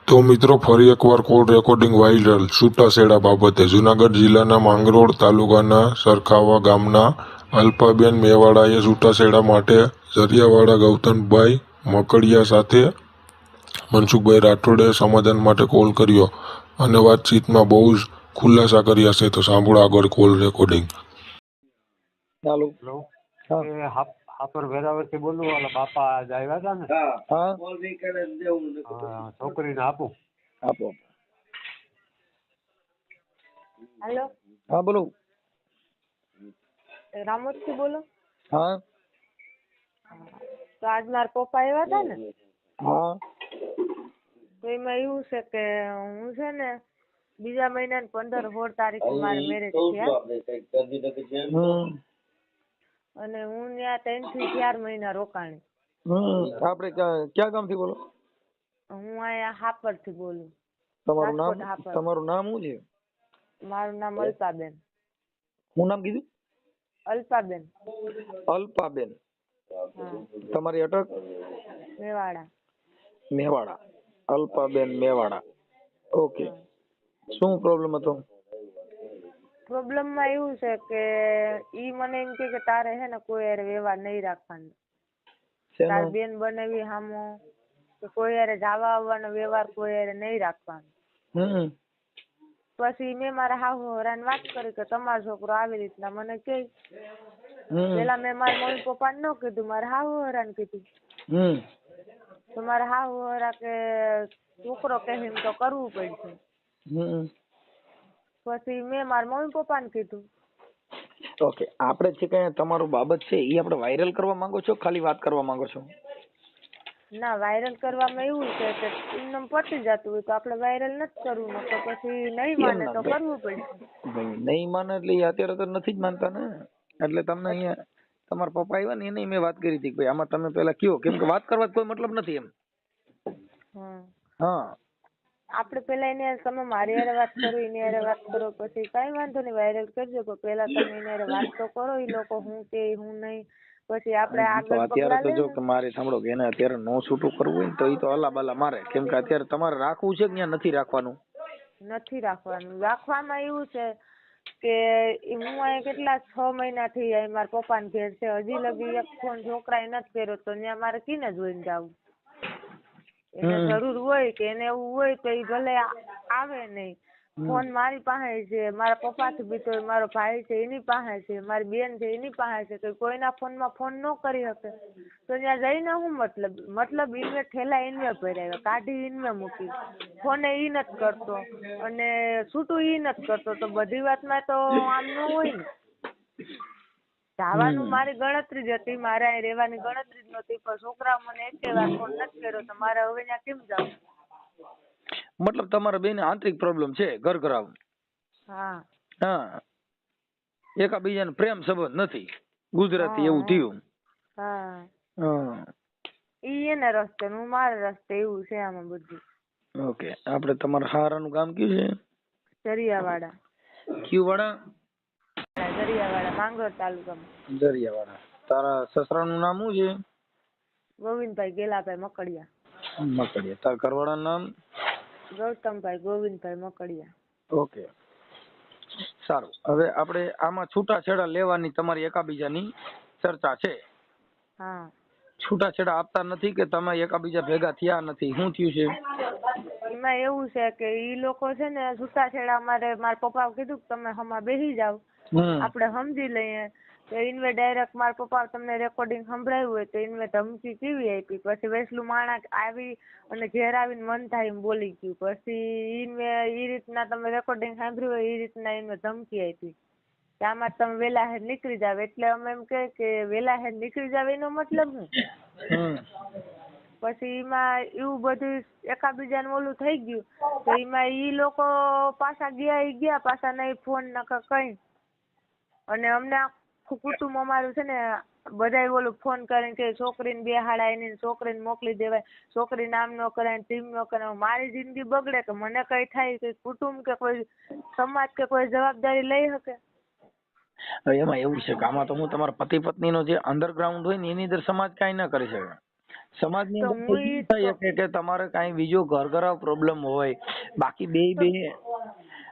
તો મિત્રો ફરી એકવાર કોલ રેકોર્ડિંગ વાયરલ છૂટાછેડા બાબતે જૂનાગઢ જિલ્લાના માંગરોળ તાલુકાના સરખાવા ગામના અલ્પાબેન મેવાડાએ છૂટાછેડા માટે ઝરિયાવાડા ગૌતમભાઈ મકડિયા સાથે મનસુખભાઈ રાઠોડે સમાધાન માટે કોલ કર્યો અને વાતચીતમાં બહુ જ ખુલાસા કર્યા છે. તો સાંભળો આગળ કોલ રેકોર્ડિંગ. ચાલુ. હેલો હા. એ હાપર વેરાવળથી બોલું. ઓલા બાપા આજ આવ્યા હતા ને, હા છોકરીને આપું. આપો. હેલો, હા બોલો. રામોદથી બોલો. હા તો આજ મારા પપ્પા આવ્યા હતા ને, હા તો એમાં એવું છે કે હું છે ને બીજા મહિનાની 15-16 તારીખે મારે મેરેજ થયા અને હું ત્યાં 3 થી 4 મહિના રોકાણી. આપણે ક્યાં ગામથી બોલો? હું અહીંયા હાપરથી બોલું. તમારું રાજકોટ નામ? હાપર. તમારું નામ શું છે? મારું નામ અલ્પાબેન. શું નામ કીધું? અલ્પાબેન. અલ્પાબેન. હા, તમારી અટક? મેવાડા. મેવાડા. અલ્પાબેન મેવાડા. ઓકે. શું પ્રોબ્લેમ હતો? પ્રોબ્લેમમાં એવું છે કે ઈ મને એમ કે તારે હે ને કોઈ હારે વ્યવહાર નહીં રાખવાનો. તાર શેનો? બેન બનાવી હામો કે કોઈ હારે જવા આવવાનો વ્યવહાર કોઈ હારે નહીં રાખવાનો. પછી મેં મારા હાહુ હરાને વાત કરી કે તમારો છોકરો આવી રીતના મને કહે. પેલા મેં મારા મમ્મી પપ્પાને ન કીધું, મારા હાહુ હરાને કીધું. તો મારા હાહુ હરા કે છોકરો કહે એમ તો કરવું પડશે. પછી મેં મારા મમ્મી પપ્પાને કીધું. ઓકે. આપણે જે કઈ તમારું બાબત છે એ આપણે વાયરલ કરવા માંગો છો, ખાલી વાત કરવા માંગો છો? ના, વાયરલ કરવામાં એવું છે કે એમને પતી જતું હોય તો આપણે વાયરલ નથી કરવું, તો પછી નહીં માને તો કરવું પડશે. ભાઈ નહીં માને એટલે એ અત્યારે તો નથી જ માનતા ને. એટલે તમને અહીંયા તમારા પપ્પા આવ્યા ને એને મેં વાત કરી હતી કે ભાઈ આમાં તમે પેલા કયો, કેમ કે વાત કરવા કોઈ મતલબ નથી એમ. હા. આપણે પેલા એને તમે મારી હારે વાત કરો, એની હારે વાત કરો, પછી કઈ વાંધો નહીં વાયરલ કરજો, પણ પેલા તમે એની હારે વાત તો કરો. એ લોકો હું કે હું નહીં, પછી આપણે આગળ અત્યારે પગલાં તો જો લઈએ. કે મારે સાંભળો કે એને અત્યારે નો છૂટું કરવું હોય ને તો એ તો અલા બલા મારે, કેમ કે અત્યારે તમારે રાખવું છે કે ત્યાં નથી રાખવાનું? નથી રાખવાનું. રાખવામાં એવું છે કે હું અહીંયા કેટલા 6 મહિનાથી અહીં મારા પપ્પાને ઘેર છે, હજી લગી એક ફોન છોકરાએ નથી કર્યો, તો ત્યાં મારે કીને જોઈને જવું? એને જરૂર હોય કે એને એવું હોય તો એ ભલે આવે નહીં. ફોન મારી પાસે છે, મારા પપ્પાથી બીતો મારો ભાઈ છે એની પાસે છે, મારી બેન છે એની પાસે છે, તો કોઈના ફોનમાં ફોન ન કરી શકે તો ત્યાં જઈને શું મતલબ ઇન્વે ઠેલા ઇન્વે ભર્યા, કાઢી ઇન્વે મૂકી, ફોને ઈ નથી કરતો અને છૂટું ઈ નથી કરતો, તો બધી વાતમાં તો આમ ન હોય ને. જવાનું મારી ગણતરી જ હતી, મારે અહીં રહેવાની ગણતરી જ નહોતી, પણ છોકરા મને એકે વાર ફોન નથી કર્યો તો મારે હવે ત્યાં કેમ જવું? મતલબ તમારા બેને આંતરિક પ્રોબ્લેમ છે, ઘર ઘરાવ? હા. હા. એકાબીજાને પ્રેમ સંબંધ નથી, ગુજરાતી એવું થયું. હા. હા. ઈ એના રસ્તે હું મારા રસ્તે, એવું છે આમાં બધું. ઓકે. આપણે તમારા હારાનું ગામ કયું છે? દરિયાવાડા. કયું વાડા? દરિયાવાડા, માંગરોળ તાલુકામાં. દરિયાવાડા. તારા સસરાનું નામ શું છે? ગોવિંદભાઈ ગેલાભાઈ મકડિયા. મકડિયા. તારા ઘરવાળાનું નામ? ગૌતમભાઈ ગોવિંદભાઈ મકડિયા. ઓકે. સારું. હવે આપણે આમાં છૂટાછેડા લેવાની તમારી એકાબીજાની ચર્ચા છે. હા. છૂટાછેડા આપતા નથી કે તમે એકાબીજા ભેગા થયા નથી, શું થયું છે? એમાં એવું છે કે ઈ લોકો છે ને છૂટાછેડા મારા પપ્પા કીધું કે તમે હમા બેસી જાવ, આપણે સમજી લઈએ. તો ઇનવે ડાયરેક્ટ મારા પપ્પા તમને રેકોર્ડિંગ સંભળાયું હોય તો ઇનવે ધમકી કેવી આપી, પછી વેસલું માણસ આવી અને ઘેર આવીને મન થાય એમ બોલી ગયું, પછી ઇનવે એ રીતના તમે રેકોર્ડિંગ સાંભળ્યું હોય એ રીતના ઇનવે ધમકી આપી કે આમાં તમે વેલા હેર નીકળી જાવ. એટલે અમે એમ કહે કે વેલા હેર નીકળી જાવ એનો મતલબ શું? પછી એમાં એવું બધું એકાબીજાને ઓલું થઈ ગયું, તો એમાં ઈ લોકો પાછા ગયા પાછા નહીં ફોન નકર કઈ. અને અમને આખું કુટુંબ અમારું છે ને બધાય ઓલું ફોન કરીને કે છોકરીને બેહાડાય નહીં, છોકરીને મોકલી દેવાય, છોકરી નામ ન કરાય, ટીમ ન કરાય. મારી જિંદગી બગડે કે મને કઈ થાય કે કુટુંબ કે કોઈ સમાજ કે કોઈ જવાબદારી લઈ શકે? એમાં એવું છે કે આમાં તો હું તમારા પતિ પત્ની નો જે અંડરગ્રાઉન્ડ હોય ને એની અંદર સમાજ કઈ ના કરી શકે. સમાજની તો અંદર હું તો ઈ ઈ થાય જ કે તમારે કાંઈ બીજો ઘરઘરાવ પ્રોબ્લેમ હોય, બાકી બે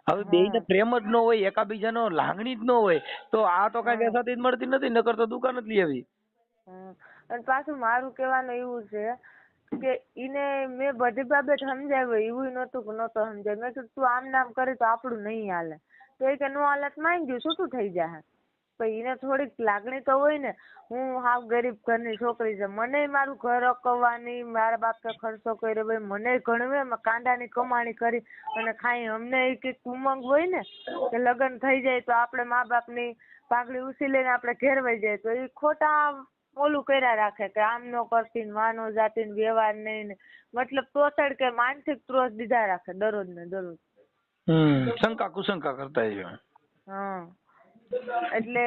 હવે બેયને પ્રેમ જ ન હોય, એકાબીજાનો લાગણી જ ન હોય, તો આ તો કાંઈ વેસાતી જ મળતી નથી, નકર તો દુકાન જ લઈ આવી. અને પાછું મારું કહેવાનું એવું છે કે ઈને મેં બધી બાબત સમજાવ્યું, એવું નહોતું કે નહોતો સમજાય. મેં કીધું તું આમ નામ કરે તો આપણું નહીં હાલે. તો એ કે નો હાલત માંગી ગયું છૂટું થઈ જાય. પણ એને થોડીક લાગણી તો હોય ને. હું હાવ ગરીબ ઘરની છોકરી છે, મને મારું ઘર અકવવાની, મારા બાપે ખર્ચો કર્યો ભાઈ, મને ગણવે કાંડાની કમાણી કરી અને ખાઈ. અમને એ કંઈક ઉમંગ હોય ને કે લગ્ન થઈ જાય તો આપણે મા બાપની પાઘડી ઉછીલીને આપણે ઘેર વહી જાય, તો એ ખોટા ઓલું કર્યા રાખે કે આમ નો કરતી ને વાનો જાતી ને વ્યવહાર નહીં ને, મતલબ તોછડ કે માનસિક ત્રોસ દીધા રાખે દરરોજ ને દરરોજ. શંકા કુશંકા કરતા છે. હા, એટલે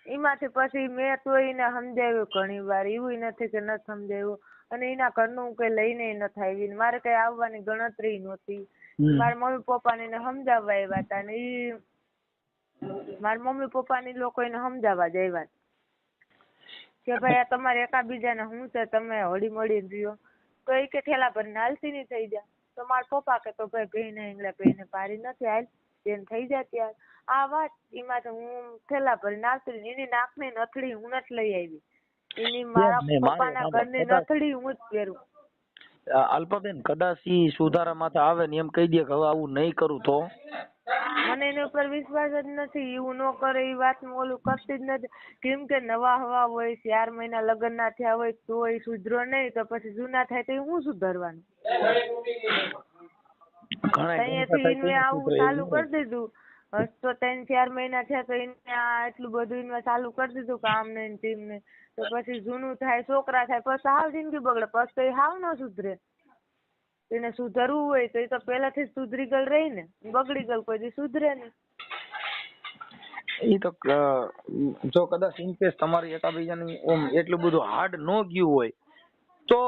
એમાંથી પછી મેં તો એને સમજાવ્યું ઘણી વાર, એવું નથી કે નથી સમજાવ્યું. અને એના ઘરનું હું કઈ લઈને નથી આવી, મારે કઈ આવવાની ગણતરી નહોતી. મારા મમ્મી પપ્પાને એને સમજાવવા આવ્યા હતા ને ઈ મારા મમ્મી પપ્પાની લોકો એને સમજાવવા જ આવ્યા કે ભાઈ આ તમારે એકાબીજાને શું છે, તમે હળી મળી રહ્યો. તો એ કે ઠેલા ભરીને હાલતી નહીં થઈ જાય. તો મારા પપ્પા કે તો ભાઈ ભઈને એંગલા ભઈને પારી નથી હાલ, બેન થઈ જાય ત્યારે આ વાત. એમાં તો હું ઠેલા ભરીને હાલતી રહી. એની નાકની નથડી હું નથી લઈ આવી, એની મારા પપ્પાના ઘરની નથડી હું જ પહેરું. અલ્પાબેન કદાચ ઈ સુધારા માથે આવે ને એમ કહી દે કે હવે આવું નહીં કરું તો મને એની ઉપર વિશ્વાસ જ નથી. એવું ન કરે એ વાત ઓલું કરતી જ નથી. કેમ કે નવા હવા હોય, 4 મહિના લગ્ન ના થયા હોય તો એ સુધરો નહીં, તો પછી જૂના થાય તો હું સુધરવાનું. અહીંયાથી મેં આવું ચાલુ કરી દીધું. તો 3-4 મહિના થયા તો એને એટલું બધું એને ચાલુ કરી દીધું કે આમ ને તેમ ને. તો પછી જૂનું થાય, છોકરા થાય, પછી હાવ જિંદગી બગડે. પછી તો એ હાવ ન સુધરે. એને સુધરવું હોય તો એ તો પહેલાથી જ સુધરી ગયેલ રહી ને, બગડી ગયેલ કોઈ દી સુધરે નહીં. એ તો જો કદાચ ઇનકેસ તમારી એકાબીજાની ઓમ એટલું બધું હાર્ડ ન ગયું હોય તો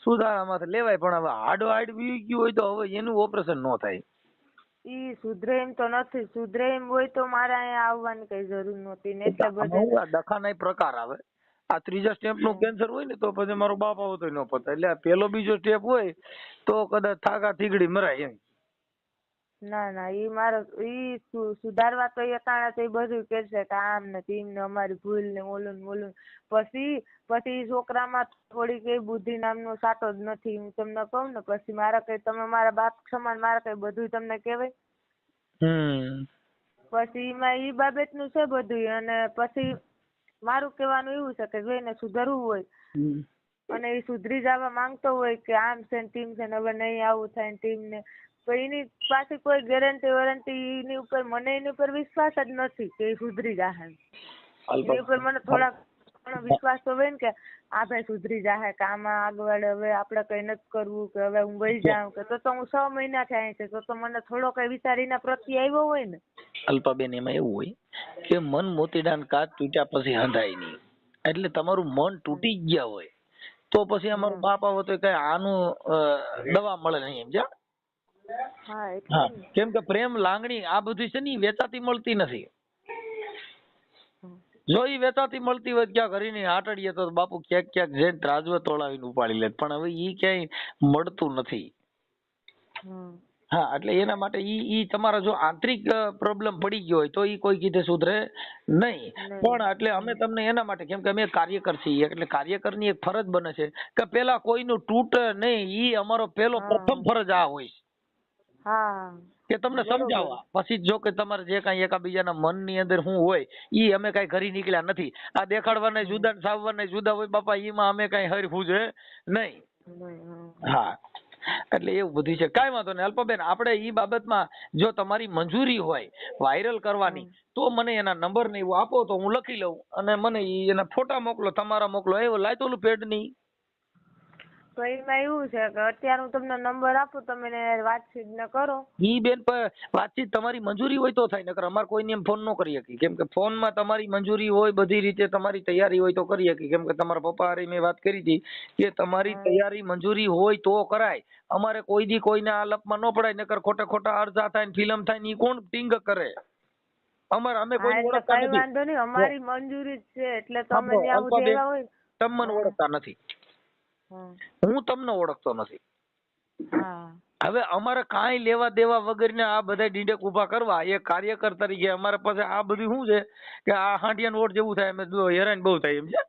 સુધારામાંથી લેવાય, પણ હવે હાર્ડ વી ગયું હોય તો હવે એનું ઓપરેશન ન થાય. ઈ સુધરે એમ તો નથી. સુધરે એમ હોય તો મારે અહીંયા આવવાની કઈ જરૂર નહોતી ને. એટલે બધે દખાના પ્રકાર આવે. આ ત્રીજા સ્ટેપ નું કેન્સર હોય ને તો પછી મારો બાપ આવો તો ન પતા. એટલે આ પેલો બીજો સ્ટેપ હોય તો કદાચ થાકા થીગડી મરાય એમ. ના ના, ઈ મારો ઈ સુધારવા તો એ કારણે તો એ બધું કહેશે કે આમ ને તેમ ને અમારી ભૂલ ને ઓલું ને ઓલું. પછી છોકરામાં થોડી કઈ બુદ્ધિ નામનો સાટો જ નથી. હું તમને કહું ને, પછી મારા કઈ તમે મારા બાપ સમાન, મારા કઈ બધું તમને કહેવાય. પછી એમાં ઈ બાબતનું છે બધું. અને પછી મારું કહેવાનું એવું છે કે જો એને સુધરવું હોય અને એ સુધરી જવા માંગતો હોય કે આમ છે ને તેમ છે ને હવે નહીં આવું થાય ને તેમ ને, તો એની પાસે કોઈ ગેરંટી એની ઉપર, મને એની ઉપર વિશ્વાસ જ નથી કે એ સુધરી જાહે. એની ઉપર મને થોડાક વિશ્વાસ તો હોય ને કે આ ભાઈ સુધરી જાહે, કે આમાં આગળ હવે આપણે કઈ નથી કરવું, કે હવે હું વહી જાઉં, કે તો હું 6 મહિના થયા છે તો મને થોડો કઈ વિચાર એના પ્રત્યે આવ્યો હોય ને. અલ્પાબેન એમાં એવું હોય કે મન મોતીડાન કાચ તૂટ્યા પછી હંધાય નહીં. એટલે તમારું મન તૂટી ગયા હોય તો પછી અમારું બાપ આવો તો કઈ આનું દવા મળે નહીં, સમજ્યા? હા, કેમ કે પ્રેમ લાગણી આ બધી છે ને વેચાતી મળતી નથી. જો ઈ વેચાતી મળતી હોય ક્યાં ઘરની આટડીએ તો બાપુ ક્યાંક જઈને ત્રાજવે તોડાવીને ઉપાડી લે. પણ હવે ઈ ક્યાંય મળતું નથી. હા, એટલે એના માટે ઈ તમારા જો આંતરિક પ્રોબ્લેમ પડી ગયો હોય તો ઈ કોઈ કીધે સુધરે નહીં. પણ એટલે અમે તમને એના માટે, કેમ કે અમે કાર્યકર છીએ, એટલે કાર્યકરની એક ફરજ બને છે કે પેલા કોઈનું તૂટે નહીં. ઈ અમારો પ્રથમ ફરજ આ હોય કે તમને સમજાવવા. પછી જો કે તમારે જે કાંઈ એકાબીજાના મનની અંદર શું હોય ઈ અમે કાંઈ ઘરી નીકળ્યા નથી. આ દેખાડવાના જુદા સાવવાના જુદા હોય બાપા, એમાં અમે કાંઈ હરખું છે નહીં. હા, એટલે એવું બધું છે. કાંઈ વાંધો નહીં અલ્પાબેન, આપણે ઈ બાબતમાં જો તમારી મંજૂરી હોય વાયરલ કરવાની તો મને એના નંબર ને એવું આપો તો હું લખી લઉં અને મને એના ફોટા મોકલો, તમારા મોકલો. એવું લાય ઓલું પેડ ની. તો એમાં એવું છે કે અત્યારે હું તમને નંબર આપું, તમે વાતચીત ને કરો. ઈ બેન વાતચીત તમારી મંજૂરી હોય તો થાય, નકર અમારે કોઈને એમ ફોન ન કરી શકીએ. કેમ કે ફોનમાં તમારી મંજૂરી હોય, બધી રીતે તમારી તૈયારી હોય તો કરી શકીએ. કેમ કે તમારા પપ્પા હારે મેં વાત કરી હતી કે તમારી તૈયારી મંજૂરી હોય તો કરાય. અમારે કોઈ દી કોઈને આ લપમાં ન પડાય, નકર ખોટા અરજા થાય ને ફિલ્મ થાય ને ઈ કોણ ટીંગ કરે? અમે કોઈ ઓળખતા નથી. વાંધો નહીં, અમારી મંજૂરી છે એટલે તમે આવું દેવા હોય. તમે મને ઓળખતા નથી. હું તમને ઓળખતો નથી. હા હવે અમારે કાંઈ લેવા દેવા વગરના આ બધા ડીંડક ઊભા કરવા એ કાર્યકર તરીકે અમારા પાસે આ બધું શું છે કે આ હાંડિયાનો વોટ જેવું થાય, અમે હેરાન બહુ થાય એમ છે.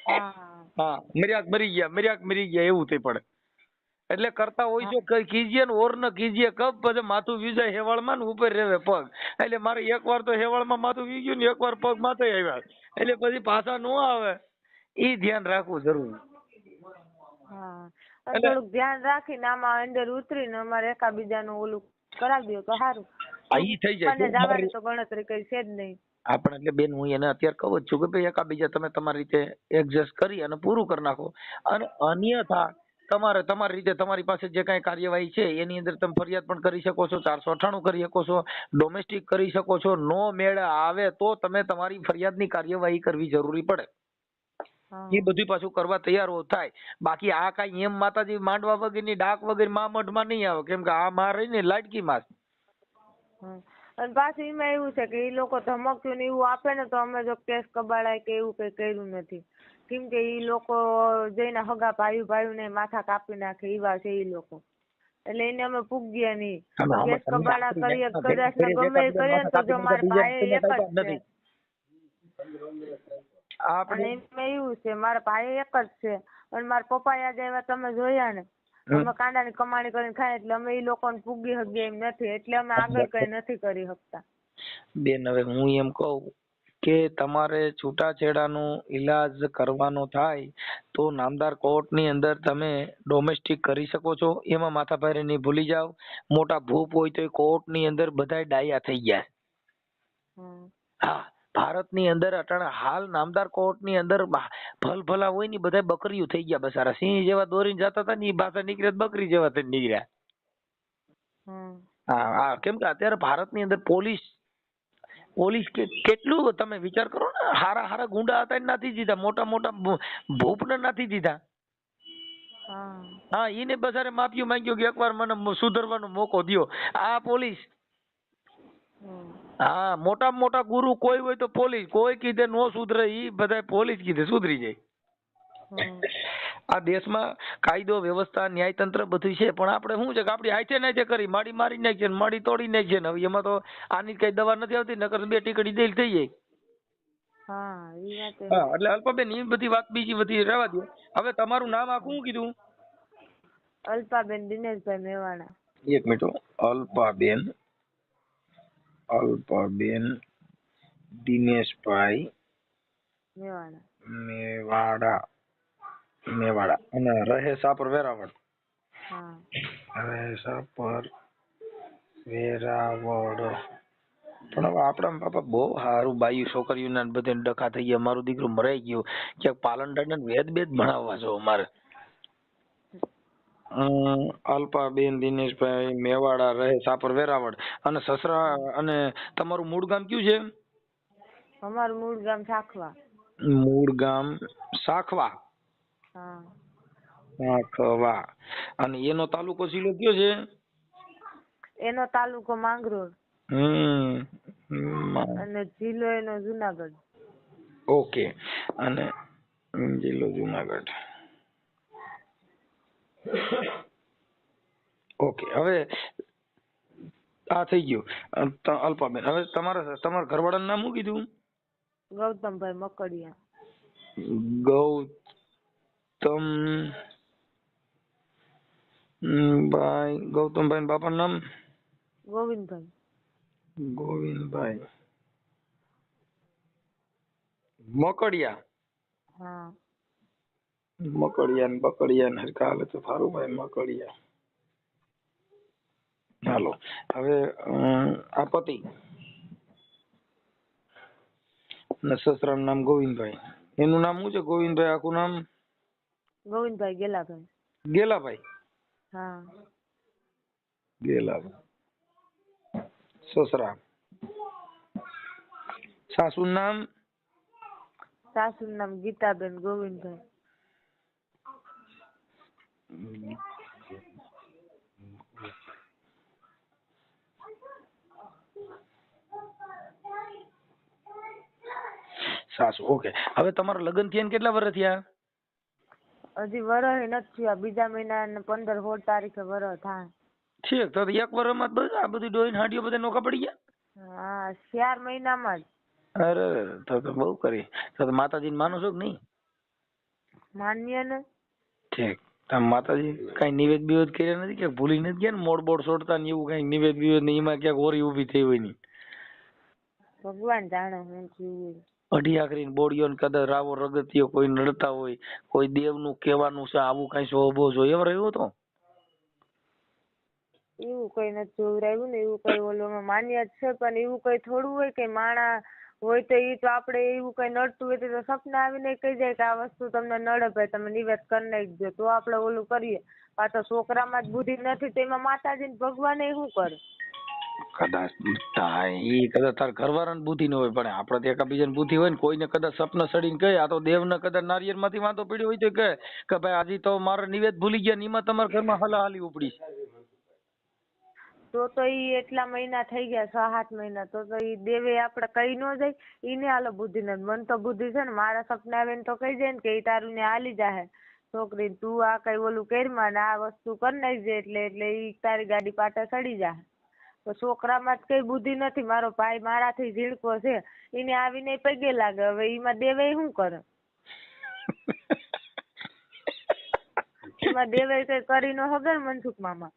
હા હા, મર્યાક મરી ગયા એવું થઈ પડે. એટલે કરતા હોય છો કઈ કીજીએ ને ઓર ન કીજીએ કબ પછી માથું વિજાય હેવાળમાં ને ઉપર રેવે પગ. એટલે મારે એકવાર તો હેવાળમાં માથું વીગ્યું ને એકવાર પગ માથે આવ્યા, એટલે પછી પાછા નો આવે ઈ ધ્યાન રાખવું જરૂરી. હા થોડુંક ધ્યાન રાખીને આમાં અંદર ઉતરીને અમારે એકાબીજાનું ઓલું કરાવી દો તો સારું. ઈ થઈ જાય મને જવાની તો ગણતરી કઈ છે જ નહીં. આપણે એટલે બેન હું એને અત્યારે કહું જ છું કે ભાઈ એકાબીજા તમે તમારી રીતે એડજસ્ટ કરી અને પૂરું કરી નાખો. અને અન્યથા તમારે તમારી રીતે તમારી પાસે જે કાંઈ કાર્યવાહી છે એની અંદર તમે ફરિયાદ પણ કરી શકો છો, 498 કરી શકો છો, ડોમેસ્ટિક કરી શકો છો. નો મેળ આવે તો તમે તમારી ફરિયાદની કાર્યવાહી કરવી જરૂરી પડે. એ બધું પાછું કરવા તૈયાર થાય. બાકી આ કાંઈ એમ માતાજી માંડવા વગરની ડાક વગર મા મઢમાં નહીં આવે, કેમ કે આ માં રહી ને લાડકી માં. અને પાછું એમાં એવું છે કે એ લોકો ધમકતું ને એવું આપે ને તો અમે જો કેસ કબાડાય કે એવું કઈ કર્યું નથી, કેમ કે એ લોકો જઈને હગા ભાઈ ને માથા કાપી નાખે એવા છે એ લોકો. એટલે એને અમે પૂગ્યા નહીં. કેસ કબાડા કરીએ કદાચ ને ગમે એ કરીએ તો જો મારા ભાઈ એક જ છે. અને એમાં એવું છે મારા ભાઈ એક જ છે અને મારા પપ્પા યાદ આવ્યા તમે જોયા ને, અમે કાંડાની કમાણી કરીને ખાય એટલે અમે એ લોકોને પૂગી શકીએ એમ નથી, એટલે અમે આગળ કઈ નથી કરી શકતા. બેન હવે હું એમ કહું કે તમારે છૂટાછેડાનો ઈલાજ કરવાનો થાય તો નામદાર કોર્ટની અંદર તમે ડોમેસ્ટિક કરી શકો છો. એમાં માથાભારે નહીં ભૂલી જાવ. મોટા ભૂપ હોય તો કોર્ટની અંદર બધાય ડાયા થઈ ગયા. હા, ભારતની અંદર અટાણે હાલ નામદાર કોર્ટની અંદર ભલભલા હોય ને બધા બકરીઓ થઈ ગયા બસારા. સિંહ જેવા દોરીને જતા હતા ને એ ભાષા નીકળે બકરી જેવા થઈને નીકળ્યા. હા હા, કેમ કે અત્યારે ભારતની અંદર પોલીસ કેટલું તમે વિચાર કરો ને, હારા ગુંડા હતા નથી દીધા, મોટા મોટા ભૂપ ને નથી દીધા. હા, એને બસારે માફી માંગ્યો કે એકવાર મને સુધરવાનો મોકો દ્યો. આ પોલીસ. હા, મોટા મોટા ગુરુ કોઈ હોય તો પોલીસ, કોઈ કીધે નો સુધરે ઈ બધા પોલીસ કીધે સુધરી જાય. આ દેશમાં કાયદો વ્યવસ્થા ન્યાયતંત્ર બધું છે, પણ આપણે શું છે કે આપડી હાથે નાથે કરી મારી મારી નાખીએ મારી તોડી નાખીએ ને. હવે એમાં તો આની કઈ દવા નથી આવતી, નકર 2 ટીકડી દેલ થઈ જાય. હા, એટલે અલ્પાબેન એ બધી વાત બીજી બધી રહેવા દો. હવે તમારું નામ આખું શું કીધું? અલ્પાબેન દિનેશભાઈ મેવાડા. એક મિનિટ. અલ્પાબેન દિનેશભાઈ મેવાડા. અને રહે સાપર વેરાવળ. રહે સાપર વેરાવળ. પણ હવે આપણા બાપા બહુ સારું બાયું છોકરીઓના બધે ડખા થઈ ગયા. મારું દીકરું મરાઈ ગયું. ક્યાંક પાલનડાને વેદ ભણાવવા છો અમારે. અલ્પાબેન દિનેશભાઈ મેવાડા, રહે સાપર વેરાવળ. અને સસરા અને તમારું મૂળ ગામ કયું છે? અમારું મૂળ ગામ સાખવા. મૂળ ગામ સાખવા. સાખવા. અને એનો તાલુકો જિલ્લો કયો છે? એનો તાલુકો માંગરોળ. અને જિલ્લો એનો જુનાગઢ. ઓકે. અને જિલ્લો જુનાગઢ. ઓકે. હવે આ થઈ ગયું અલ્પાબેન. હવે તમારા ઘરવાળાનું નામ શું કીધું? ગૌતમભાઈ મકડિયા. ગૌતમભાઈ બાપાનું નામ? ગોવિંદભાઈ. મકડિયા. હા. મકડિયા ને બકડિયા ને હરખા હાલે તો સારું ભાઈ. મકડિયા. હાલો. હવે આ પતિ ને સસરાનું નામ ગોવિંદભાઈ. એનું નામ શું છે? ગોવિંદભાઈ આખું નામ? ગોવિંદભાઈ ગેલાભાઈ. ગેલાભાઈ. હા. ગેલાભાઈ. સસરા. સાસુનું નામ? સાસુનું નામ ગીતાબેન ગોવિંદભાઈ. સાસુ. ઓકે. હવે તમારા લગ્ન થયા કેટલા વર્ષ થયા? હજી વરહ નથી થયું. બીજા મહિના 15-16 તારીખે વરહ થાય. ઠીક. તો એક વર્ષમાં જ આ બધું ડોહીને હાડીઓ બધા નોખા પડી ગયા? હા 4 મહિનામાં જ. અરે તો બહુ કરી. તો માતાજીને માનો છો કે નહીં? માન્ય ને. ઠીક. તમે માતાજી કઈ નિવેદ બિવેદ કર્યા નથી કે ભૂલી નથી ગયા ને મોડ બોડ છોડતા ને એવું કઈ નિવેદ બિવેદ ને એમાં ક્યાંક હોરી ઊભી થઈ હોય ની? ભગવાન જાણે હું થયું. અઢી આખરીને બોડીઓ ને કદાચ રાવો રગતિયો કોઈ નડતા હોય, કોઈ દેવનું કહેવાનું છે આવું કઈ શોભો જોઈએ એમ રહ્યો તો? એવું કઈ નથી જોવરાયું ને. એવું કઈ ઓલોમાં માન્ય જ છે, પણ એવું કઈ થોડું હોય કે માણા હોય તો એ તો આપણે એવું કઈ નડતું હોય તો સપના આવીને કહી જાય કે આ વસ્તુ તમને નડે ભાઈ તમે નિવેદ કરી નાખજો, તો આપણે ઓલું કરીએ. આ તો છોકરામાં જ બુદ્ધિ નથી તો એમાં માતાજી ને ભગવાન શું કરે? કદાચ કદાચ તાર ઘરવાળાને બુદ્ધિ ન હોય, પણ આપડે તો એકાબીજાને બુદ્ધિ હોય ને. કોઈને કદાચ સપના સડીને કહે આ તો દેવને કદાચ નારિયેળ માંથી વાંધો પડ્યો હોય તો કહે કે ભાઈ આજે તો મારા નિવેદ ભૂલી ગયા ને એમાં તમારા ઘરમાં હલાહાલી ઉપડી છે. તો ઈ એટલા મહિના થઈ ગયા 6-7 મહિના તો ઈ દેવે આપણે કઈ ન જાય. ઈને હાલો બુદ્ધિ નથી. મન તો બુદ્ધિ છે ને. મારા સપના આવે ને તો કહી જાય ને કે ઈ તારું ને હાલી જાહે છોકરી, તું આ કઈ ઓલું કરીમાં ને આ વસ્તુ કરી નાખજે એટલે ઈ તારી ગાડી પાટે ચડી જાહે. તો છોકરામાં જ કઈ બુદ્ધિ નથી. મારો ભાઈ મારાથી ઝીણકો છે, એને આવીને પગે લાગે. હવે એમાં દેવે શું કરે? એમાં દેવે કઈ કરી ન હગે ને મનસુખ મામા.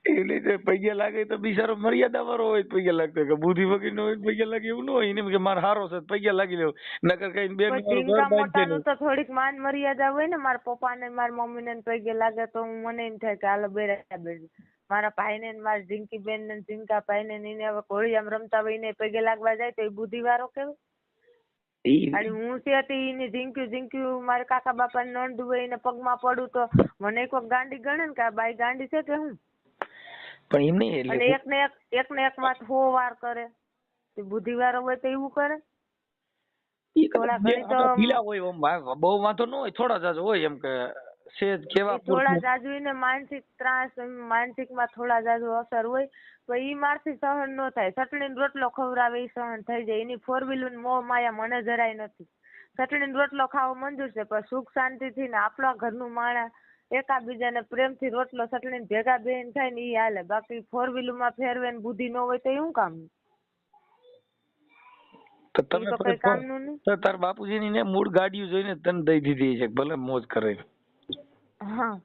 એટલે પૈયા લાગે તો બિચારો મર્યાદા વાળો હોય પૈયા લાગતો, કે બુદ્ધિ વગર નો હોય પૈયા લાગે એવું ન હોય. એને કે મારે હારો છે પૈયા લાગી લેવું, નકર કઈ બેન ઝીણકા મોટાનું તો થોડીક માન મર્યાદા હોય ને. મારા પપ્પા ને મારા મમ્મી ને પગે લાગે તો મને એમ થાય કે હાલો બેરા. મારા ભાઈ ને મારા ઝીંકી બેન ને ઝીંકા ભાઈ ને એને હવે ઘોડિયામાં રમતા હોય એને પગે લાગવા જાય તો એ બુદ્ધિ વાળો કેવાય? અને હું છે એને ઝીંક્યું મારા કાકા બાપા ને નણંદ હોય એને પગમાં પડું તો મને કોઈ ગાંડી ગણે ને કે આ બાઈ ગાંડી છે કે હું? પણ એમ નહીં. અને એકને એક વાત 100 વાર કરે. બુદ્ધિ વાળો હોય તો એવું કરે? બહુ વાંધો ન હોય, થોડા જાજો હોય એમ કે સેજ કેવા થોડા જાજુ એને માનસિક ત્રાસ, માનસિક માં થોડા જાજુ અસર હોય તો ઈ મારથી સહન ન થાય. ચટણી રોટલો ખવડાવે ઈ સહન થઈ જાય. એની 4 વ્હીલર મોહ માયા મને જરાય નથી. ચટણી રોટલો ખાવો મંજૂર છે, પણ સુખ શાંતિ થી ને આપણા ઘરનું માણસ એકાબીજાને પ્રેમથી રોટલો ચટણી ભેગા બેન થાય ને ઈ હાલે. બાકી 4 વ્હીલર માં ફેરવે ને બુદ્ધિ ન હોય તો એવું કામ? તાર બાપુજી ની મૂળ ગાડીઓ જોઈને તને દઈ દીધી છે, ભલે મોજ કરે. હા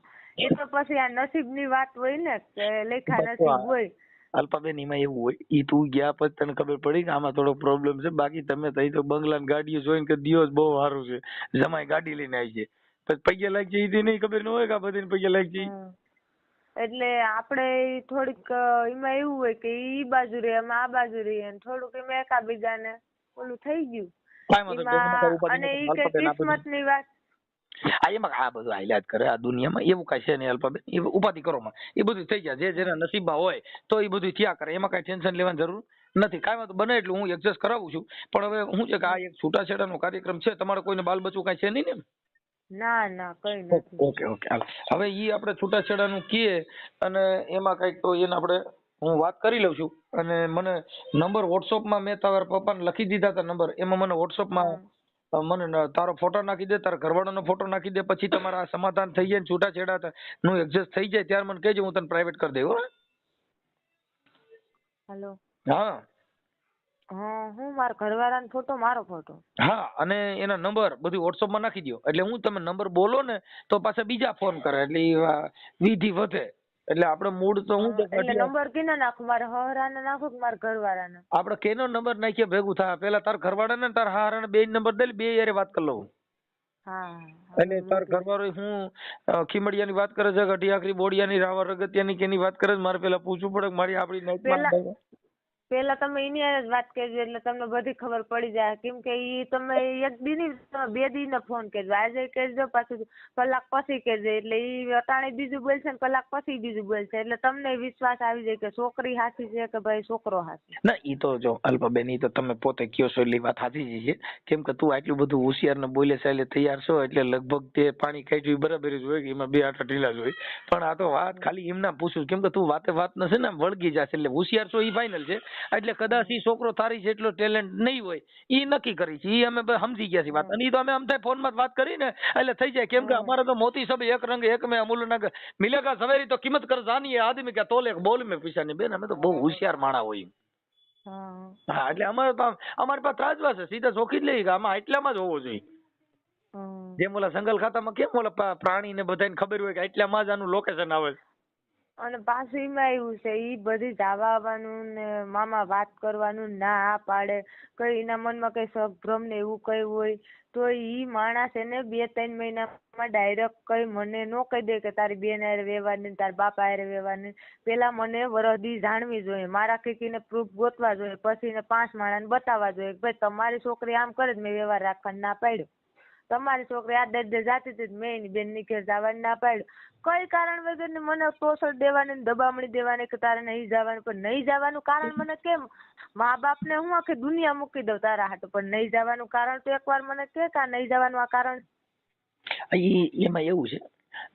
એ તો પછી આ નસીબ ની વાત હોય ને કે લેખા નસીબ હોય. અલ્પાબેન એમાં એવું હોય, ઈ તું ગયા પછી તને ખબર પડી કે આમાં થોડો પ્રોબ્લેમ છે. બાકી તમે તઈ તો બંગલા ની ગાડીઓ જોઈને કે દિવસ બહુ સારું છે, જમાઈ ગાડી લઈને આવી છે, પછી પૈયા લાગી જાય નહીં ખબર ન હોય કે આ બધી પૈયા લાગી જાય. એટલે આપણે થોડીક એમાં એવું હોય કે ઈ બાજુ રે અમે આ બાજુ રહીએ, થોડુંક એમાં એકાબીજાને ઓલું થઈ ગયું. અને ઈ કઈ કિસ્મત ની વાત. એમાં આ બધું હાઈલાઇટ કરે આ દુનિયામાં એવું કઈ છે નહીં અલ્પાબેન. એ ઉપાધિ કરો માં એ બધું થઈ જાય. જે જેના નસીબમાં હોય તો એ બધું થયા કરે. એમાં કઈ ટેન્શન લેવાની જરૂર નથી. કાંઈ વાંધો બને એટલું હું એડજસ્ટ કરાવું છું. પણ હવે શું છે કે આ એક છૂટાછેડાનો કાર્યક્રમ છે. તમારે કોઈને બાલ બચ્ચું કઈ છે નહીં ને? ના કઈ નથી. ઓકે હવે ઈ આપણે છૂટાછેડાનું કીએ અને એમાં કઈક તો એને આપણે હું વાત કરી લઉં છું. અને મને નંબર વોટ્સઅપમાં મેં તારા પપ્પાને લખી દીધા હતા નંબર. એમાં મને વોટ્સઅપમાં મને તારો ફોટો નાખી દે, તારા ઘરવાળાનો ફોટો નાખી દે. પછી તમારા સમાધાન થઈ જાય ને છૂટાછેડા નું એડજસ્ટ થઈ જાય ત્યારે મને કહેજો, હું તને પ્રાઇવેટ કરી દઉં. હેલો. હા હું મારા ઘરવાળાનો ફોટો, મારો ફોટો. હા અને એના નંબર બધું વોટ્સઅપમાં નાખી દો. એટલે હું તમે નંબર બોલો ને તો પાછા બીજા ફોન કરે એટલે વિધિ વધે. એટલે આપણે મૂડ તો હું એટલે નંબર કેનો નાખું? મારા હહરાને નાખું કે મારા ઘરવાળાને? આપણે કેનો નંબર નાખીએ ભેગું થાય. પેલા તાર ઘરવાળાને તાર હહરાને બે નંબર દે, બે યારે વાત કરી લઉં. હા એટલે તાર ઘરવાળો હું ખીમડિયાની વાત કરે છે, અઢી આખરી બોડિયાની, રાવર રગતિયાની કેની વાત કરે છે. મારે પેલા પૂછવું પડે કે મારી આપણી નાઈટમાં પેલા તમે એની જ વાત કરજો એટલે તમને બધી ખબર પડી જાય. કેમ કે ઈ તમે એક દી ની 2 દી ને ફોન કરજો. આજે કરજો, પાછું કલાક પછી કરજો. એટલે ઈ અટાણે બીજું બોલશે ને કલાક પછી બીજું બોલશે. એટલે તમને વિશ્વાસ આવી જાય કે છોકરી સાચી છે કે ભાઈ છોકરો સાચો. ના ઈ તો જો અલ્પાબેન, ઈ તો તમે પોતે કયો છો એટલી વાત સાચી છે. કેમ કે તું આટલું બધું હોશિયાર ને બોલે છે એટલે તૈયાર છો એટલે લગભગ તે પાણી કાઢ્યું બરાબર જ હોય કે એમાં 2 આટા ઢીલા જ હોય. પણ આ તો વાત ખાલી એમના પૂછું કેમ કે તું વાત નથી ને વળગી જશે. એટલે હોશિયાર છો ઈ ફાઇનલ છે. એટલે કદાચ ઈ છોકરો તારી જેટલો ટેલેન્ટ નહીં હોય ઈ નક્કી કરી છે, ઈ અમે સમજી ગયા છીએ વાત. અને ઈ તો અમે આમ થાય ફોન માં વાત કરી ને એટલે થઈ જાય, કેમ કે અમારે તો મોતી સબ એક રંગ એક में अमूल नग मिलेगा सवेरी तो कीमत कर जानी है आदमी क्या तोले बोल में पीछा नहीं बेन, અમે તો બહુ હોશિયાર માણા હોય. હા એટલે અમારે પાસે ત્રાજવા છે, સીધા ચોખી જ લઈ ગયા આમાં એટલામાં જ હોવો જોઈએ. જેમ ઓલા જંગલ ખાતામાં કેમ ઓલા પ્રાણી ને બધાને ખબર હોય કે એટલામાં જ આનું લોકેશન આવે છે. અને પાછું એમાં એવું છે, ઈ બધી જવા આવવાનું ને મામા વાત કરવાનું ના પાડે, કઈ એના મનમાં કઈ સભ્રમ ને એવું કઈ હોય તો ઈ માણસ એને 2-3 મહિનામાં ડાયરેક્ટ કઈ મને નો કહી દે કે તારી બેન હારે વ્યવહારની તારા બાપા હારે વ્યવહારની, પેલા મને વરદી જાણવી જોઈએ, મારા કીકીને પ્રૂફ ગોતવા જોઈએ, પછી એને 5 માણસને બતાવવા જોઈએ કે ભાઈ તમારી છોકરી આમ કરે જ મેં વ્યવહાર રાખવાનું ના પાડ્યો, તમારી છોકરી આ દર્દે જાતી હતી મેં એની બેન ની ઘેર જવાનું ના પાડ્યું, કઈ કારણ વગર ને મને ટોસર દેવાની દબામણી દેવાની કે તારે નહીં જવાનું. પણ નહીં જવાનું કારણ મને કેમ, મા બાપ ને હું આખી દુનિયા મૂકી દઉં તારા હાટુ, પણ નહીં જવાનું કારણ તો એકવાર મને કે નહીં જવાનું આ કારણ. એમાં એવું છે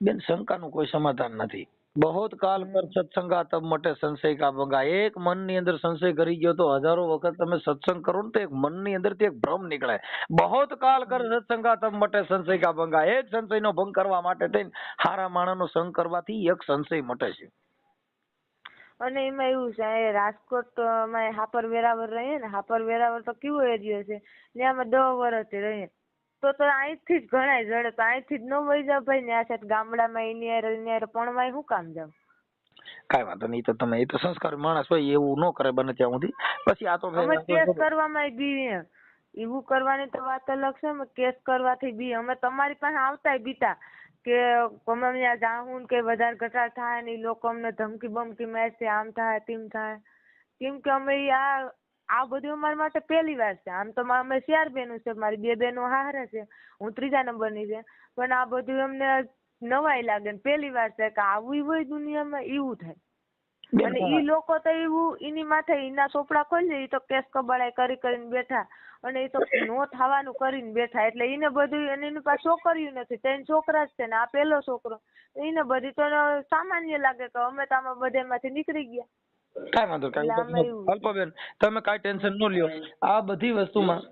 બેન, શંકાનું કોઈ સમાધાન નથી. बहुत काल कर सत्संगा तब मटे संशय का भंगा. एक मन ની અંદર સંશય કરી ગયો તો હજારો વખત તમે સત્સંગ કરો ને તો એક મન ની અંદર થી એક ભ્રમ નીકળે. बहुत काल कर સત્સંગા તબ મટે સંશય કા ભંગા. એક સંશય નો ભંગ કરવા માટે થઈને હારા માણસનો સંગ કરવાથી એક સંશય મટે છે. અને એમાં એવું છે રાજકોટ માં હાપર વેરાવર રહીએ ને, હાપર વેરાવર તો કેવો એરિયો છે ત્યાં અમે 10 વર્ષથી રહીએ તો અહીંથી જ ઘણાય જડે, તો અહીંથી જ ન વહી જાવ ભાઈ ત્યાં છે ગામડામાં એની હારે પણવાય શું કામ જાવ. કાઈ વાંધો નહીં, તો તમે એ તો સંસ્કાર માણસ હોય એવું ન કરે બને ત્યાં સુધી. પછી આ તો અમે કેસ કરવામાં બી એવું કરવાની તો વાત અલગ છે, અમે કેસ કરવાથી બી અમે તમારી પાસે આવતાય બીતા કે અમે ત્યાં જાઉં કે વધારે ઘટાડ થાય ને લોકો અમને ધમકી બમકી મારશે, આમ થાય તેમ થાય, કેમ કે અમે આ બધું અમારા માટે પહેલી વાર છે. આમ તો અમે 4 બહેનો છે, મારી 2 બહેનો હારે છે, હું 3જા નંબરની છે, પણ આ બધું અમને નવાઈ લાગે ને પહેલી વાર છે કે આવું હોય દુનિયામાં, એવું થાય. અને ઈ લોકો તો એવું એની માથે એના ચોપડા ખોલી તો કેસ કબાડાઈ કરીને બેઠા, અને એ તો નો થવાનું કરીને બેઠા, એટલે એને બધું એની પાસે છોકરીઓ નથી, 3 છોકરા જ છે ને આ પહેલો છોકરો, એને બધી તો સામાન્ય લાગે કે અમે તો આમાં બધેમાંથી નીકળી ગયા. કાઈ વાંધો કાઈ અલ્પાબેન, તમે કાઈ ટેન્શન ન લ્યો. આ બધી વસ્તુમાં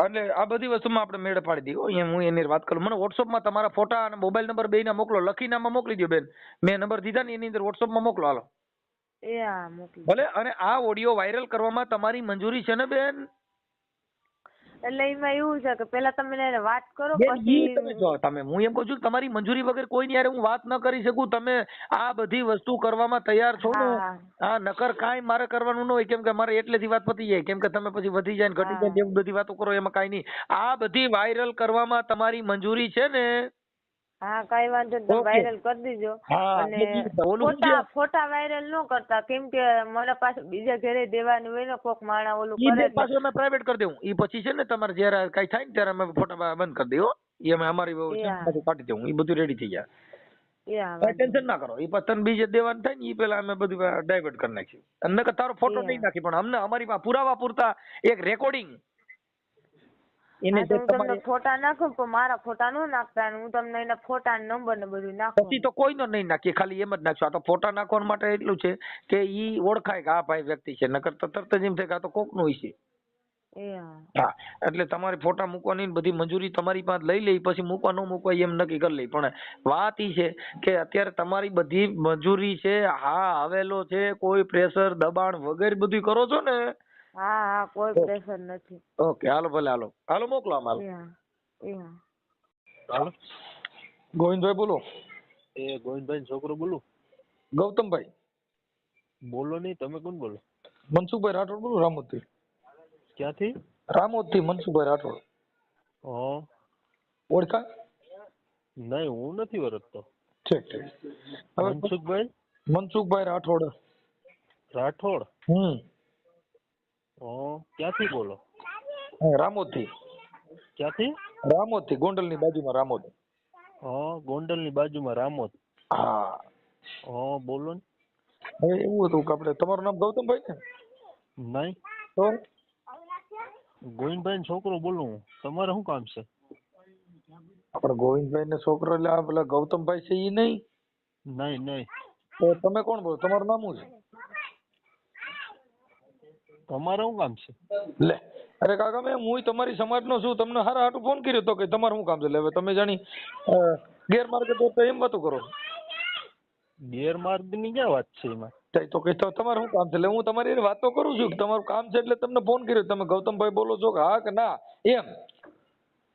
એટલે આ બધી વસ્તુમાં આપણે મેળ પાડી દઈએ. અહીંયા હું એની વાત કરું. મને WhatsApp માં તમારા ફોટા અને મોબાઈલ નંબર બેયના મોકલો, લખીને આમાં મોકલી દો બેન. મેં નંબર દીધા ને એની અંદર WhatsApp માં મોકલો. હાલો ભલે. અને આ ઓડિયો વાયરલ કરવામાં તમારી મંજૂરી છે ને બેન? એટલે એમાં એવું છે કે પેલા તમે એને વાત કરો, પછી પછી જો તમે, હું એમ કહું છું તમારી મંજૂરી વગર કોઈની હારે હું વાત ન કરી શકું. તમે આ બધી વસ્તુ કરવામાં તૈયાર છો ને? હા, નકર કાંઈ મારે કરવાનું ન હોય, કેમ કે મારે એટલેથી વાત પતી જાય, કેમ કે તમે પછી વધી જાય ને ઘટી જાય એવી બધી વાતો કરો, એમાં કાંઈ નહીં. આ બધી વાયરલ કરવામાં તમારી મંજૂરી છે ને? હા, કઈ વાંધો નહીં, વાયરલ કરી દીજો. અને ફોટા વાયરલ ન કરતા, કેમ કે મને પાછું બીજા ઘરે દેવાનું હોય ને, કોક માણા ઓલું કરે પાછું અમે પ્રાઇવેટ કરી દેવું. ઈ પછી છે ને તમારે જયારે કઈ થાય ને ત્યારે અમે ફોટા બંધ કરી દઈએ. ઈ અમે અમારી કાઢી દેવું. ઈ બધું રેડી થઈ જાય, ટેન્શન ના કરો. ઈ પછી બીજે દેવાનું થાય ને ઈ પેલા અમે બધું ડાયવર્ટ કરી નાખ્યું. અને તારો ફોટો નહીં નાખી, પણ અમને અમારી પાસે પુરાવા પૂરતા એક રેકોર્ડિંગ. હું તમને ફોટા નાખું પણ મારા ફોટા નો નાખતા, હું તમને એના ફોટા નંબર ને બધું નાખું. પછી તો કોઈનો નહીં નાખીએ, ખાલી એમ જ નાખશું. આ તો ફોટા નાખવા માટે એટલું છે કે ઈ ઓળખાય કે આ ભાઈ વ્યક્તિ છે, નકર તો તરત જ એમ થાય કે આ તો કોક નું છે. હા, એટલે તમારે ફોટા મૂકવાની બધી મંજૂરી તમારી પાસે લઈ લઈ, પછી મૂકવા ન મૂકવા એમ નક્કી કરી લઈ. પણ વાત ઈ છે કે અત્યારે તમારી બધી મંજૂરી છે, હા આવેલો છે, કોઈ પ્રેશર દબાણ વગેરે બધું કરો છો ને? હા, કોઈ પ્રેશર નથી. ઓકે, હાલો ભલે, હાલો મોકલો આમ. હાલો ગોવિંદભાઈ બોલો. ગોવિંદભાઈ છોકરો બોલું. ગૌતમભાઈ બોલો નહીં, તમે કોણ બોલો? મનસુખભાઈ રાઠોડ બોલું, રામોદથી. ક્યાંથી? રામોદથી મનસુખભાઈ રાઠોડ. ઓળખા? નહીં, હું નથી ઓળખતો. ઠીક ઠીક. હવે મનસુખભાઈ રાઠોડ. રાઠોડ? ક્યાંથી બોલો? રામોદથી. ક્યાંથી? રામોદથી, ગોંડલની બાજુમાં રામોદ. ગોંડલની બાજુમાં રામોદ. હા. બોલો ને. હવે એવું હતું કે આપણે, તમારું નામ ગૌતમભાઈ ને? નહીં. તો ગોવિંદભાઈ છોકરો બોલું. તમારે શું કામ છે? આપણે ગોવિંદભાઈ ને છોકરો એટલે પેલા ગૌતમભાઈ છે ઈ નહીં? નહીં. તો તમે કોણ બોલો? તમારું નામ શું છે? તમારે શું કામ છે? લે અરે કાકા મેં હું તમારી સમાજનો છું, તમને હારા હાટુ ફોન કર્યો તો કે તમારે શું કામ છે? એટલે હવે તમે જાણી ગેરમાર્ગે તો એમ વાતો કરો. ગેરમાર્ગની ક્યાં વાત છે એમાં? તો કે તમારે શું કામ છે? એટલે હું તમારી હારે વાતો કરું છું કે તમારું કામ છે એટલે તમને ફોન કર્યો. તમે ગૌતમભાઈ બોલો છો કે હા કે ના એમ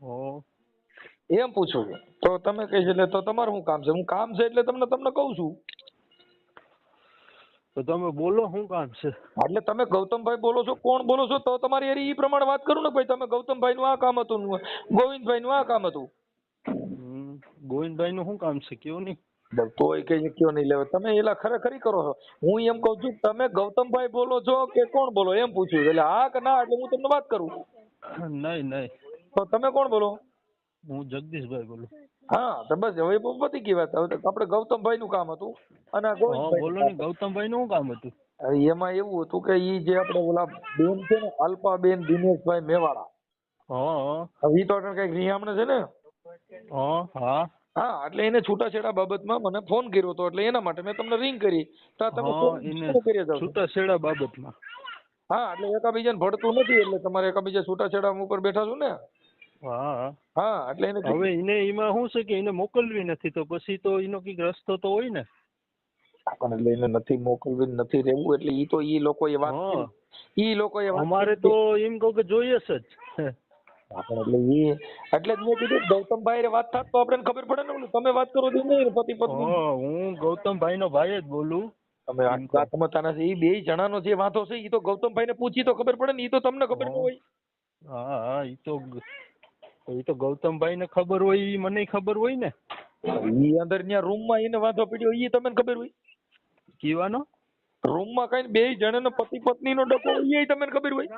ઓ એમ પૂછું છું. તો તમે કહે છે એટલે તો તમારું શું કામ છે? હું કામ છે એટલે તમને કહું છું. તો તમે બોલો શું કામ છે? એટલે તમે ગૌતમભાઈ બોલો છો, કોણ બોલો છો? તો તમારી હારે ઈ પ્રમાણે વાત કરું ને ભાઈ. તમે ગૌતમભાઈ નું આ કામ હતું, ગોવિંદભાઈ નું આ કામ હતું. ગોવિંદભાઈ નું શું કામ છે કયો નહીં? તોય કઈ કયો નહીં લેવા. તમે એલા ખરેખરી કરો છો. હું એમ કઉ છું તમે ગૌતમભાઈ બોલો છો કે કોણ બોલો એમ પૂછ્યું. એટલે હા કે ના એટલે હું તમને વાત કરું. નહીં નહીં, તો તમે કોણ બોલો? હું જગદીશભાઈ બોલું. હા તો બસ હવે પતી ગઈ વાત. હવે આપણે ગૌતમભાઈ નું કામ હતું અને આ હા ગોવિંદભાઈ બોલો ને, ગૌતમભાઈ નું શું કામ હતું? એમાં એવું હતું કે ઈ જે આપણે ઓલા બેન છે ને અલ્પાબેન દિનેશભાઈ મેવાડા, હા હવે ઈ તો કઈક રિયામણે છે ને. હા હા એટલે એને છૂટાછેડા બાબતમાં મને ફોન કર્યો હતો એટલે એના માટે મેં તમને રિંગ કરી. તો તમે હા ફોન એને શું કર્યા જાવ છો? છૂટાછેડા બાબતમાં. હા એટલે એકાબીજાને ભળતું નથી એટલે તમારે એકાબીજા છૂટાછેડા ઉપર બેઠા છો ને. હા હા એટલે એને હવે એને એમાં શું છે કે એને મોકલવી નથી, તો પછી તો એનો કઈક રસ્તો તો હોય ને. પણ એટલે એને નથી મોકલવી નથી રહેવું એટલે ઈ તો ઈ લોકોએ વાત હા કરી. ઈ લોકોએ વાત અમારે કરી. તો એમ કહું કે જોઈએ જ. એટલે ઈ એટલે જ મેં કીધું ગૌતમભાઈ હારે વાત થાત તો આપણે ખબર પડે ને. ઓલું તમે વાત કરો છો નહીં પતિ પત્ની. હું ગૌતમભાઈ નો ભાઈ જ બોલું. તમે વાત સમજતા નથી. ઈ બે જણાનો જે વાંધો છે ઈ તો ગૌતમભાઈ ને પૂછી તો ખબર પડે ને. ઈ તો તમને ખબર ન હોય. હા એ તો ગૌતમભાઈ ને ખબર હોય, ઈ મને ખબર હોય ને. ઈ અંદર ન્યા રૂમ માં એને વાંધો પડ્યો ઈ તમને ખબર હોય. કીવાનો રૂમ માં કઈ બે જણાનો પતિ પત્ની નો ડકો હોય એ તમને ખબર હોય.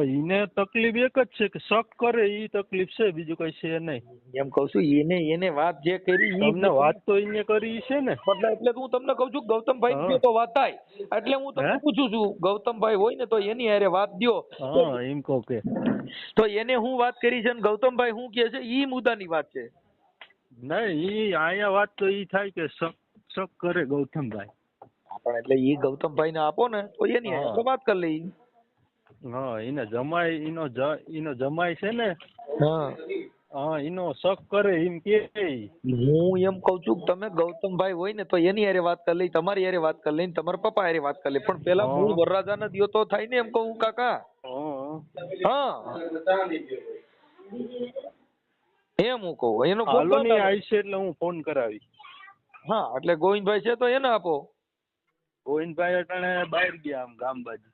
એને તકલીફ એક જ છે કે શક કરે, ઈ તકલીફ છે, બીજું કઈ છે નહીં. એમ કઉ છું એને વાત જે કરી ઈ તમને વાત તો એને કરી છે ને. એટલે હું તમને કઉ છું ગૌતમભાઈ ને તો વાત થાય એટલે હું તમને પૂછું છું. ગૌતમભાઈ હોય ને તો એની હારે વાત દ્યો. હા એમ કહું કે તો એને હું વાત કરી છે ને ગૌતમભાઈ હું કે છે ઈ મુદ્દાની વાત છે. નહીં, ઈ અહીંયા વાત તો ઈ થાય કે શક કરે ગૌતમભાઈ. પણ એટલે ઈ ગૌતમભાઈ ને આપો ને તો એની હારે વાત કરી લઈ. હા એને જમાઈ એનો જમાઈ છે ને. હા એનો શક કરે એમ કે. હું એમ કઉ છું કે તમે ગૌતમભાઈ હોય ને તો એની હારે વાત કરી લઈ, તમારી હારે વાત કરી લઈ, તમારા પપ્પા હારે વાત કરી લઈ. પણ પેલા મૂળ વરરાજાને દ્યો તો થાય ને એમ કહું કાકા. હા એમ હું કહું. એનો હાલો ની આવી છે એટલે હું ફોન કરાવી. હા એટલે ગોવિંદભાઈ છે તો એને આપો. ગોવિંદભાઈ અટાણે બહાર ગયા આમ ગામ બાજુ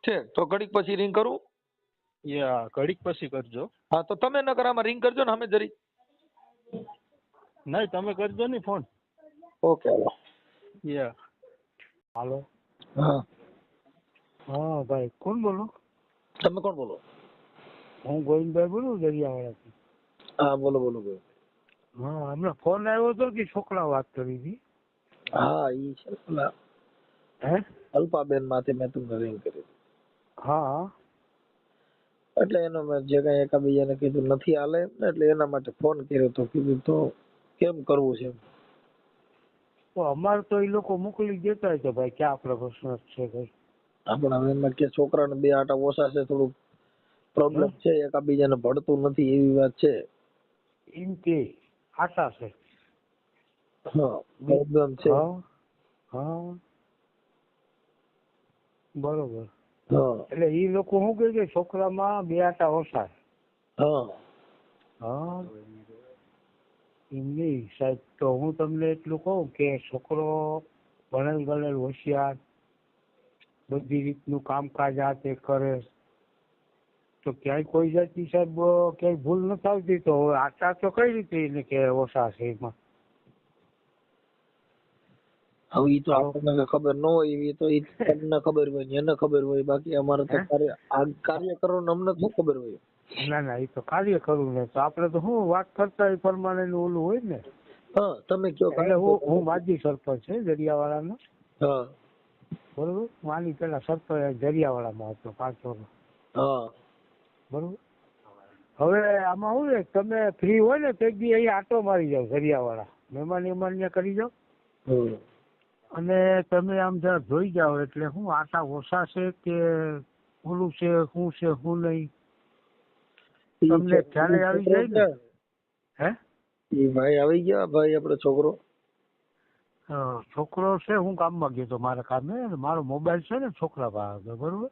છે તો ઘડીક પછી રિંગ કરું. યા ઘડીક પછી કરજો. હા તો તમે ન કરામાં રિંગ કરજો ને અમે જરી. નહીં તમે કરજો ને ફોન. ઓકે હાલો. યા હાલો. હા હા ભાઈ કોણ બોલો? તમે કોણ બોલો? હું ગોવિંદભાઈ બોલું દરિયાવાળાથી. હા બોલો બોલો બોલો. હા હમણાં ફોન આવ્યો હતો કે છોકરા વાત કરી હતી. હા ઈ છે પેલા અલ્પાબેન માંથી મેં તમને રિંગ કરી. હા એટલે એનો મેં જે કઈ એકાબીજાને કીધું નથી હાલે ને એટલે એના માટે ફોન કર્યો તો કીધું તો કેમ કરવું છે. તો અમારે તો એ લોકો મોકલી દેતા છે ભાઈ, ક્યાં આપણે પ્રશ્ન છે કઈ. આપણા એમાં કે છોકરાને બે આટા ઓછા છે, થોડુંક પ્રોબ્લેમ છે, એકાબીજાને ભળતું નથી એવી વાત છે. એમ કે આટા છે. હા પ્રોબ્લેમ છે. હા બરોબર. હા એટલે ઈ લોકો શું કહે છે છોકરામાં બે આટા ઓછા. હા હા એમ નહીં સાહેબ. તો હું તમને એટલું કહું કે છોકરો ભણેલ ગણેલ હોશિયાર, બધી રીતનું કામકાજ આ તે કરે તો ક્યાંય કોઈ જાતની સાહેબ ક્યાંય ભૂલ નથી આવતી. તો આટા તો કઈ રીતે એને કે ઓછા છે એમાં? હવે ઈ તો આપણને ખબર ન હોય. એ તો તમને ખબર હોય ને એને ખબર હોય. બાકી અમારે તો કાર્ય કરવાનું અમને શું ખબર હોય. ના એ તો કાર્ય કરવું ને તો આપણે તો શું વાત કરતા એ પ્રમાણે ઓલું હોય ને. હા તમે કયો. એટલે હું માજી સરપંચ છે દરિયાવાળાનો. હા બરોબર. માની પેલા સરપંચ દરિયાવાળામાં હતો 5 વર્ષ. હા બરોબર. હવે આમાં શું છે તમે ફ્રી હોય ને તો એક દી અહીંયા આટો મારી જાવ દરિયાવાળા, મહેમાન ત્યાં કરી જાવ. અને તમે આમ જરા જોઈ જાઓ એટલે શું આટા ઓછા છે કે ઓલું છે શું નહીં તમને ખ્યાલે આવી જાય ને. હે એ ભાઈ આવી ગયા ભાઈ આપણો છોકરો. છોકરો છે હું ગામમાં ગયો તો મારા કામે મારો મોબાઈલ છે ને છોકરા પાસે બરોબર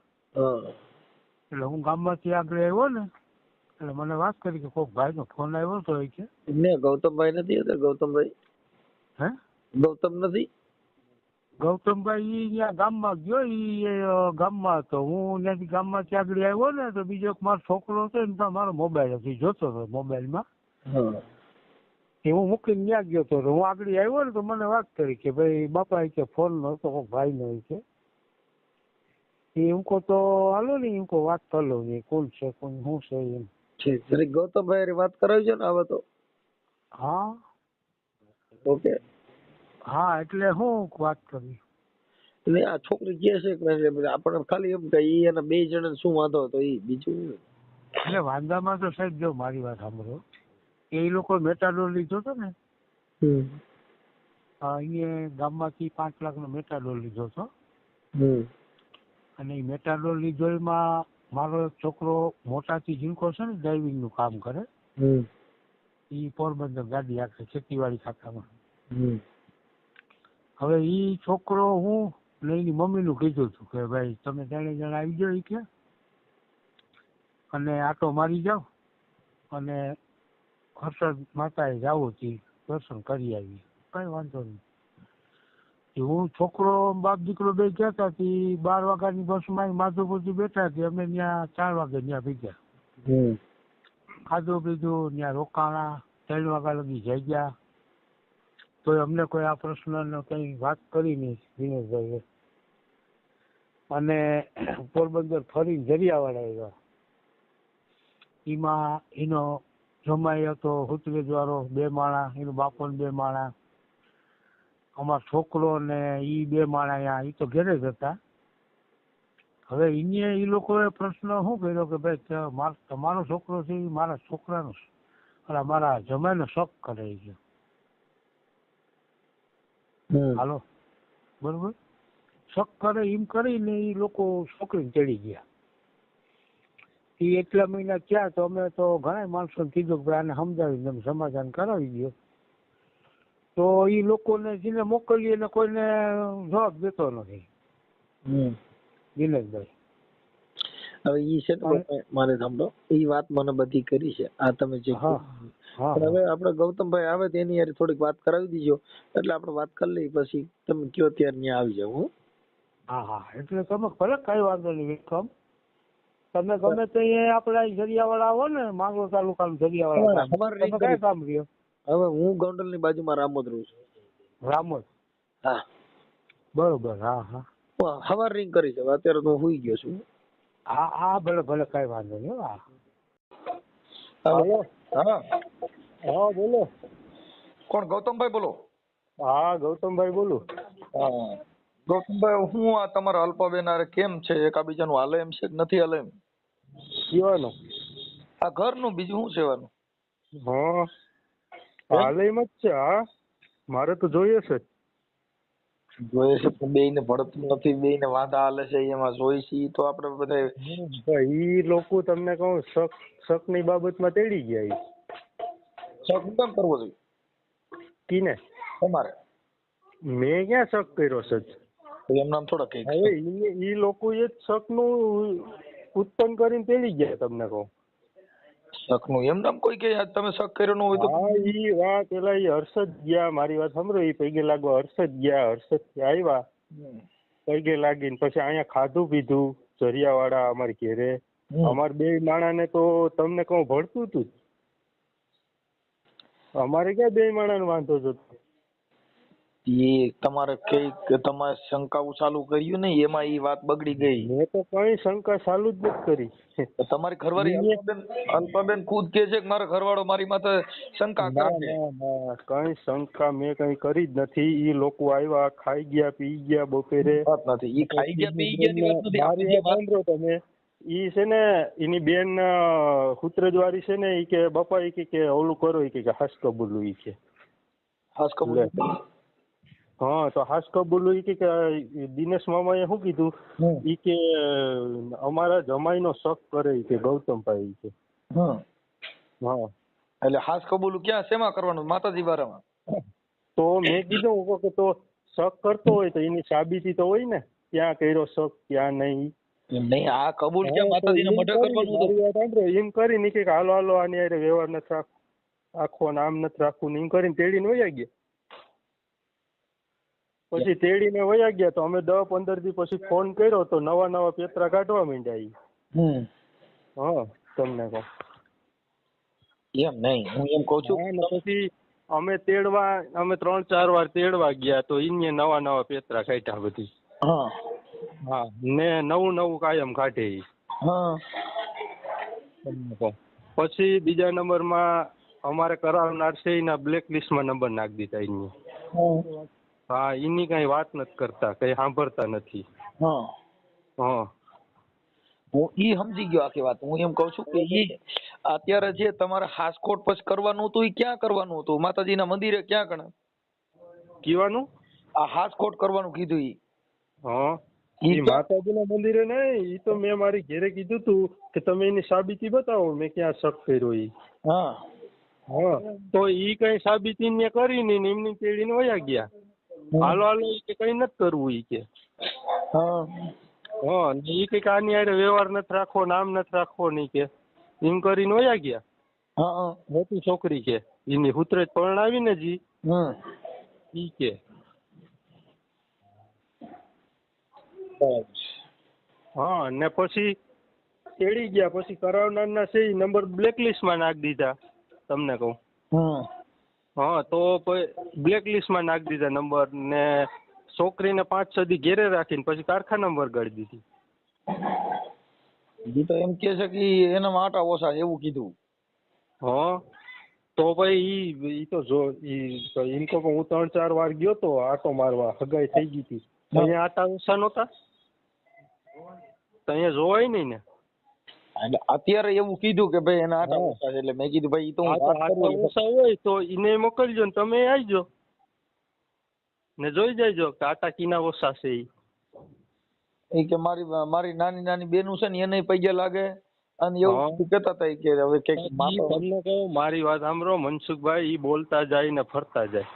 એટલે હું ગામમાંથી આગળ આવ્યો ને એટલે મને વાત કરી કે કોઈક ભાઈનો ફોન આવ્યો તો કે ને ગૌતમભાઈ નથી હતા? ગૌતમભાઈ હે ગૌતમ નથી? ગૌતમભાઈ ઈ ત્યાં ગામમાં ગયો ઈ ગામમાં હતો હું ત્યાંથી ગામમાંથી આગળ આવ્યો ને તો બીજો એક મારો છોકરો હતો ને ત્યાં મારો મોબાઈલ હતો જોતો હતો મોબાઈલમાં એ હું મૂકીને ત્યાં ગયો હતો હું આગળ આવ્યો ને તો મને વાત કરી કે ભાઈ બાપા કે ફોન નતો કોઈ ભાઈ નો કે એ તો હાલો ને વાત કરી લો ને કોણ છે કોણ શું છે એમ ગૌતમભાઈ વાત કરાવી છે ને હવે તો. હા ઓકે હા એટલે હું વાત કરી એટલે આ છોકરી કે છે કે આપણે ખાલી એમ કે ઈ એના બે જણા શું વાંધો હતો ઈ બીજું એટલે વાંધામાં તો સાહેબ જો મારી વાત સાંભળો એ લોકો મેટાડોર લીધો હતો ને અહીંયા ગામમાંથી 5 લાખનો મેટાડોર લીધો હતો અને એ મેટાડોર લીધો એમાં મારો છોકરો મોટાથી ઝીણકો છે ને ડ્રાઇવિંગ નું કામ કરે એ પોરબંદર ગાડી રાખે ખેતીવાડી ખાતામાં. હવે ઈ છોકરો હું ને એની મમ્મીનું કીધું હતું કે ભાઈ તમે 3 જણા આવી જાઓ કે અને આટો મારી જાઓ અને હર્ષદ માતાએ જાવું હતી દર્શન કરી આવી કઈ વાંધો નહીં. હું છોકરો બાપ દીકરો બે ગયા હતા 12 વાગ્યાની બસમાં માધવપુરથી બેઠા હતી અમે ત્યાં 4 વાગે ત્યાં ભેગ્યા ખાધું પીધું ત્યાં રોકાણા 3 વાગ્યા લગી જઈ ગયા તો અમને કોઈ આ પ્રશ્ન કઈ વાત કરી નહીં દિનેશભાઈ. અને પોરબંદર ફરીને જરિયાવાડા આવ્યા એમાં એનો જમાઈ હતો હુતરેજ વાળો 2 માણા એનો બાપો 2 માણા અમારો છોકરો ને ઈ 2 માણા ઈ તો ઘરે જ હતા. હવે એને એ લોકોએ પ્રશ્ન શું કર્યો કે ભાઈ તમારો છોકરો છે એ મારા છોકરાનો એટલે મારા જમાઈનો શક કરે છે હાલો બરોબર શક કરે એમ કરીને એ લોકો છોકરીને ચડી ગયા. એ એટલા મહિના થયા તો અમે તો ઘણા માણસોને કીધું કે આને સમજાવીને તમે સમાધાન કરાવી દો તો એ લોકોને જેને મોકલીએ ને કોઈને જવાબ દેતો નથી દિનેશભાઈ. હવે ઈ છે ને મારે સાંભળો ઈ વાત મને બધી કરી છે આ તમે જે હવે આપણે ગૌતમભાઈ આવે તેની યાર થોડીક વાત કરાવી દીજો એટલે આપણે વાત કરી લઈએ પછી તમે કયો ત્યારે ત્યાં આવી જાવ. હા હા એટલે તમે ભલે કઈ વાંધો નહીં વેલકમ તમે ગમે તો આપડા જરિયાવાળા આવો ને માંગરોળ તાલુકાનું જરિયાવાળા કઈ કામ રહ્યો? હવે હું ગોંડલ ની બાજુમાં રામોદ રહું છું. રામોદ? હા બરોબર. હા હા હવાર રિંગ કરી છે અત્યારે તો હું સુઈ ગયો છું. હા હા ભલે ભલે કઈ વાંધો નહીં. હા હા હા બોલો. કોણ? ગૌતમભાઈ બોલો? હા ગૌતમભાઈ બોલું. હા ગૌતમભાઈ હું આ તમારા અલ્પાબેન આરે કેમ છે એકાબીજાનું હાલે એમ છે કે નથી હાલે એમ? કેવાનું? આ ઘરનું બીજું શું સેવાનું? હા હાલે એમ જ છે. હા મારે તો જોઈએ છે. જોઈએ છે પણ બેયને ભળતું નથી, બેયને વાંધા હાલે છે એમાં જોઈ છે તો આપણે બધા ઈ લોકો તમને કહું શક ની બાબતમાં તેડી ગયા. શક કેમ કરવો જોઈએ? કીને? તમારે. મેં ક્યાં શક કર્યો છે? એમ નામ થોડા કઈ. હવે ઈ લોકો એ શક નું ઉત્પન્ન કરીને તેડી ગયા તમને કહું. શક નું એમ નામ કોઈ કે તમે શક કર્યો ન હોય તો? હા ઈ વાત પેલા ઈ હર્ષદ ગયા મારી વાત સાંભળો ઈ પૈગે લાગવા હર્ષદ ગયા આવ્યા પૈગે લાગીને પછી અહીંયા ખાધું પીધું જરિયાવાડા અમારી ઘેરે અમાર 2 માણાને તો તમને કહું ભળતું હતું અમારે ક્યાં 2 માણાને વાંધો હતો? એ તમારે કઈ તમારે શંકાઓ ચાલુ કર્યું ને એમાં ઈ વાત બગડી ગઈ. મેં તો કઈ શંકા ચાલુ જ નથી કરી. તમારી ઘરવાળી અલ્પાબેન ખુદ કે છે કે મારો ઘરવાળો મારી માથે શંકા કરે છે. ના કઈ શંકા મેં કઈ કરી જ નથી. ઈ લોકો આવ્યા ખાઈ ગયા પી ગયા બપોરે નથી. ઈ ખાઈ ગયા પી ગયા ની વાત નથી. તમે ઈ છે ને એની બેન હુતરેજ વાળી છે ને ઈ કે બાપા ઈ કે ઓલું કરો ઈ કે હાસ કબૂલું ઈ કે હાસ કબૂલ હા તો હાસ કબૂલું ઈ કે દિનેશ મામાએ શું કીધું ઈ કે અમારા જમાઈનો શક કરે ઈ કે ગૌતમભાઈ કે હા એટલે હાસ કબૂલું ક્યાં શેમાં કરવાનું માતાજી બારામાં? તો મેં કીધું કે તો શક કરતો હોય તો એની સાબિતી તો હોય ને ક્યાં કર્યો શક ક્યાં નહીં. નહીં આ કબૂલ ક્યાં માતાજીને મઢે કરવાનું હતું? એમ કરીને કે હાલો હાલો આની હારે વ્યવહાર નથી રાખવો ને આમ નથી રાખવું ને એમ કરીને તેડીને વયા ગયા. પછી તેડીને વયા ગયા તો અમે 10-15 દી પછી ફોન કર્યો તો નવા પેતરા કાઢવા માંડ્યા. હા તમને કહું એમ નહીં, હું એમ કઉ છું પછી અમે 3-4 વાર તેડવા ગયા તો એને નવા પેતરા કાઢ્યા બધી. હા ને નવું કાયમ કાઢે ઈ. તમને કહું પછી બીજા નંબરમાં અમારે કરાવનાર છે એના બ્લેક લિસ્ટમાં નંબર નાખી દીધા એને. હા એની કઈ વાત નથી કરતા, કઈ સાંભળતા નથી. હા હું ઈ સમજી ગયો આખી વાત. હું એમ કઉ છું કે ઈ અત્યારે જે તમારે હાસકોટ પછી કરવાનું હતું ઈ ક્યાં કરવાનું હતું? માતાજીના મંદિરે ક્યાં કણે કીવાનું? આ હાસકોટ કરવાનું કીધું ઈ? હા ઈ માતાજીના મંદિરે નહીં, ઈ તો મેં મારી ઘરે કીધું તું કે તમે એની સાબિતી બતાવો મેં ક્યાં શક કર્યો ઈ. હા તો ઈ કઈ સાબિતી ને કરી નહીં ને એમની તેડીને વયા ગયા. હાલો ઈ કે કઈ નથી કરવું ઈ કે. હા ઈ કે આની હારે વ્યવહાર નથી રાખવો નામ નથી રાખવો નહીં કે એમ કરીને વયા ગયા. મોટી છોકરી કે એની હુતરે પરણાવી ને જી ઈ કે. હા ને પછી તેડી ગયા પછી કરાવનારના છે ઈ નંબર બ્લેક માં નાખી દીધા. તમને કહું હા તો બ્લેકલિસ્ટમાં નાખી દીધા નંબર ને છોકરીને 5-6 દી ઘેરે રાખીને પછી કારખાનામાં વરગાડી દીધી. ઈ તો એમ કે છે કે એના આટા ઓછા એવું કીધું. હા તો ભાઈ ઈ તો જો ઈ તો હું 3-4 વાર ગયો તો આટો મારવા, હગાઈ થઈ ગઈ હતી. અહીંયા આટા ઓછા નહોતા તો અહીંયા જોવાય નહીં ને. અત્યારે એવું કીધું કે ભાઈ એના આટા ઓછા છે એટલે મેં કીધું ભાઈ ઈ તો આટા ઓછા હોય તો એને મોકલજો ને તમે આવજો ને જોઈ જાયજો કે આટા કીના ઓછા છે ઈ. કે મારી નાની બેનું છે ને એને પૈયા લાગે અને એવું કહેતા હતા કે હવે કઈક તમને કહું મારી વાત સાંભળો મનસુખભાઈ, ઈ બોલતા જાય ને ફરતા જાય.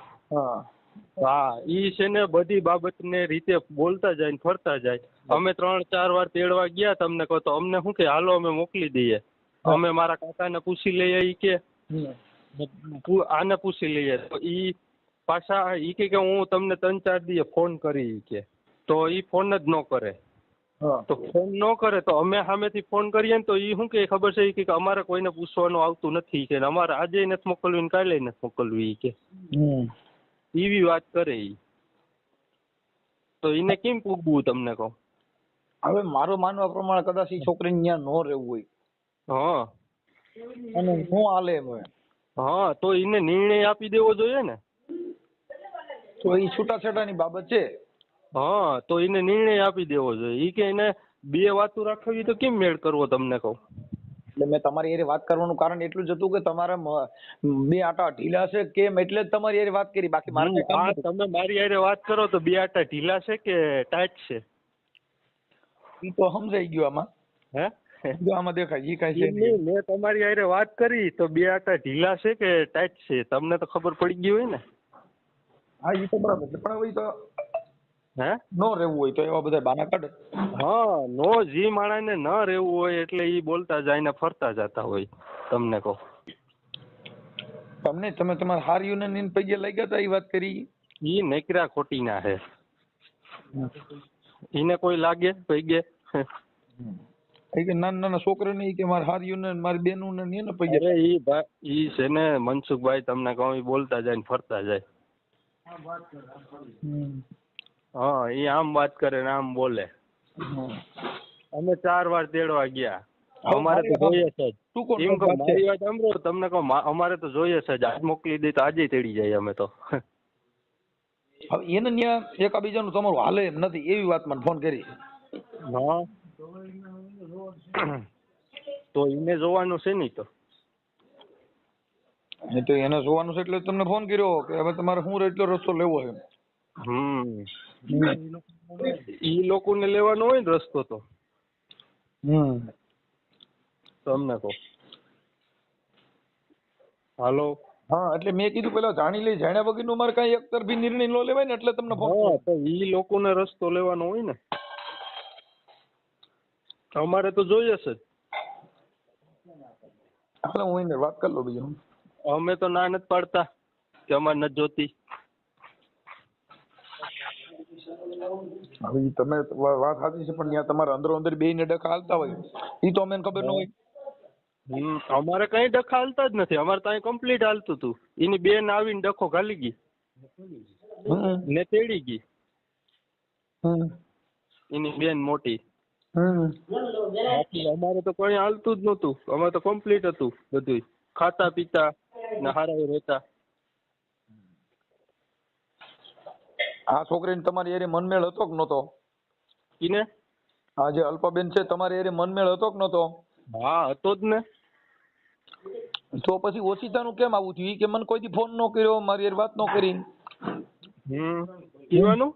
હા ઈ છે ને બધી બાબતને રીતે બોલતા જાય ને ફરતા જાય. અમે 3-4 વાર તેડવા ગયા તમને કહો તો અમને શું કે હાલો અમે મોકલી દઈએ. અમે મારા કાકાને પૂછી લઈએ ઈ કે આને પૂછી લઈએ તો ઈ પાછા ઈ કે હું તમને 3-4 દીએ ફોન કરી કે તો ઈ ફોન જ ન કરે. તો ફોન ન કરે તો અમે સામેથી ફોન કરીએ ને તો ઈ શું કે ખબર છે કે અમારે કોઈને પૂછવાનું આવતું નથી કે અમારે આજે નથી મોકલવી ને કાલે નથી મોકલવી ઈ કે એવી વાત કરે ઈ. તો એને કેમ પૂછવું તમને કહું? હવે મારું માનવા પ્રમાણે કદાચ ઈ છોકરીને ત્યાં ન રહેવું હોય. હા અને હું હાલે એમ હોય. હા તો એને નિર્ણય આપી દેવો જોઈએ ને. તો ઈ છૂટાછેડાની બાબત છે. હા તો એને નિર્ણય આપી દેવો જોઈએ. ઈ કે એને 2 વાતો રાખવી તો કેમ મેળ કરવો તમને કહું? એટલે મેં તમારી હારે વાત કરવાનું કારણ એટલું જ હતું કે તમારા 2 આટા ઢીલા છે કેમ એટલે જ તમારી હારે વાત કરી. બાકી મારે તમે મારી હારે વાત કરો તો 2 આટા ઢીલા છે કે ટાઈટ છે ઈ તો સમજાઈ ગયું આમાં. જો આમાં દેખાય ઈ કઈ છે નહીં. મેં તમારી હારે વાત કરી તો 2 આટા ઢીલા છે કે ટાઈટ છે તમને તો ખબર પડી ગઈ હોય ને. હા ઈ તો બરાબર છે પણ હવે તો નો રહેવું હોય તો એવા બધા બાના કાઢે. હા નો જી માણસને ન રહેવું હોય એટલે ઈ બોલતા જાય ને ફરતા જતા હોય. તમને કહો તમે તમારા હાર યુનિયન પૈયે લઈ ગયા હતા એ વાત કરી. ઈ નકરા ખોટી ના હે. ઈને કોઈ લાગે પૈગે કે નાના છોકરાને કે મારા હાર યુનિયન મારી બેનું ને એને પૈયે. અરે ઈ છે ને મનસુખભાઈ તમને કહું ઈ બોલતા જાય ને ફરતા જાય. હા ઈ આમ વાત કરે ને આમ બોલે. અમે 4 વાર તેડવા ગયા. અમારે તો જોઈએ છે જ. એમ કહું મારી વાત સાંભળો તમને કહું અમારે તો જોઈએ છે જ. આજ મોકલી દે તો આજે તેડી જાય અમે તો. હવે એને ત્યાં એકાબીજાનું તમારું હાલે એમ નથી એવી વાત મને ફોન કરી. હા તો એને જોવાનું છે નહીં તો. તો એને જોવાનું છે એટલે તમને ફોન કર્યો કે હવે તમારે શું એટલો રસ્તો લેવો છે. ઈ લોકોને લેવાનો હોય ને રસ્તો તો તમને કહું. હાલો. હા એટલે મેં કીધું પેલા જાણી લઈ, જાણ્યા વગરનું મારે કઈ એક તરફી નિર્ણય ન લેવાય ને, એટલે તમને ફોન. હા તો ઈ લોકોને રસ્તો લેવાનો હોય ને, અમારે તો જોઈએ છે જ. હાલો હું એને વાત કરી લો બીજું. અમે તો ના નથી પાડતા કે અમારે નથી જોતી. હવે તમે વાત સાચી છે, પણ ત્યાં તમારા અંદરો અંદર બે ને ડખા હાલતા હોય એ તો અમને ખબર ન હોય. અમારે કઈ ડખા હાલતા જ નથી. અમારે ત્યાં કમ્પ્લીટ હાલતું હતું. એની બેન આવીને ડખો ઘાલી ગઈ ને તેડી ગઈ. એની બેન મોટી. અમારે તો કઈ હાલતું જ નતું. અમારે તો કમ્પ્લીટ હતું બધું, ખાતા પીતા ને હારા રહેતા. આ છોકરીને તમારી એરે મનમેળ હતો કે નતો? ઈને આ જે અલ્પાબેન છે તમારી એરે મનમેળ હતો કે નતો? હા હતો જ ને. તો પછી ઓછીતાનું કેમ આવું થયું? ઈ કે મને કોઈ દી ફોન ન કર્યો, મારી યાર વાત ન કરી. કીવાનું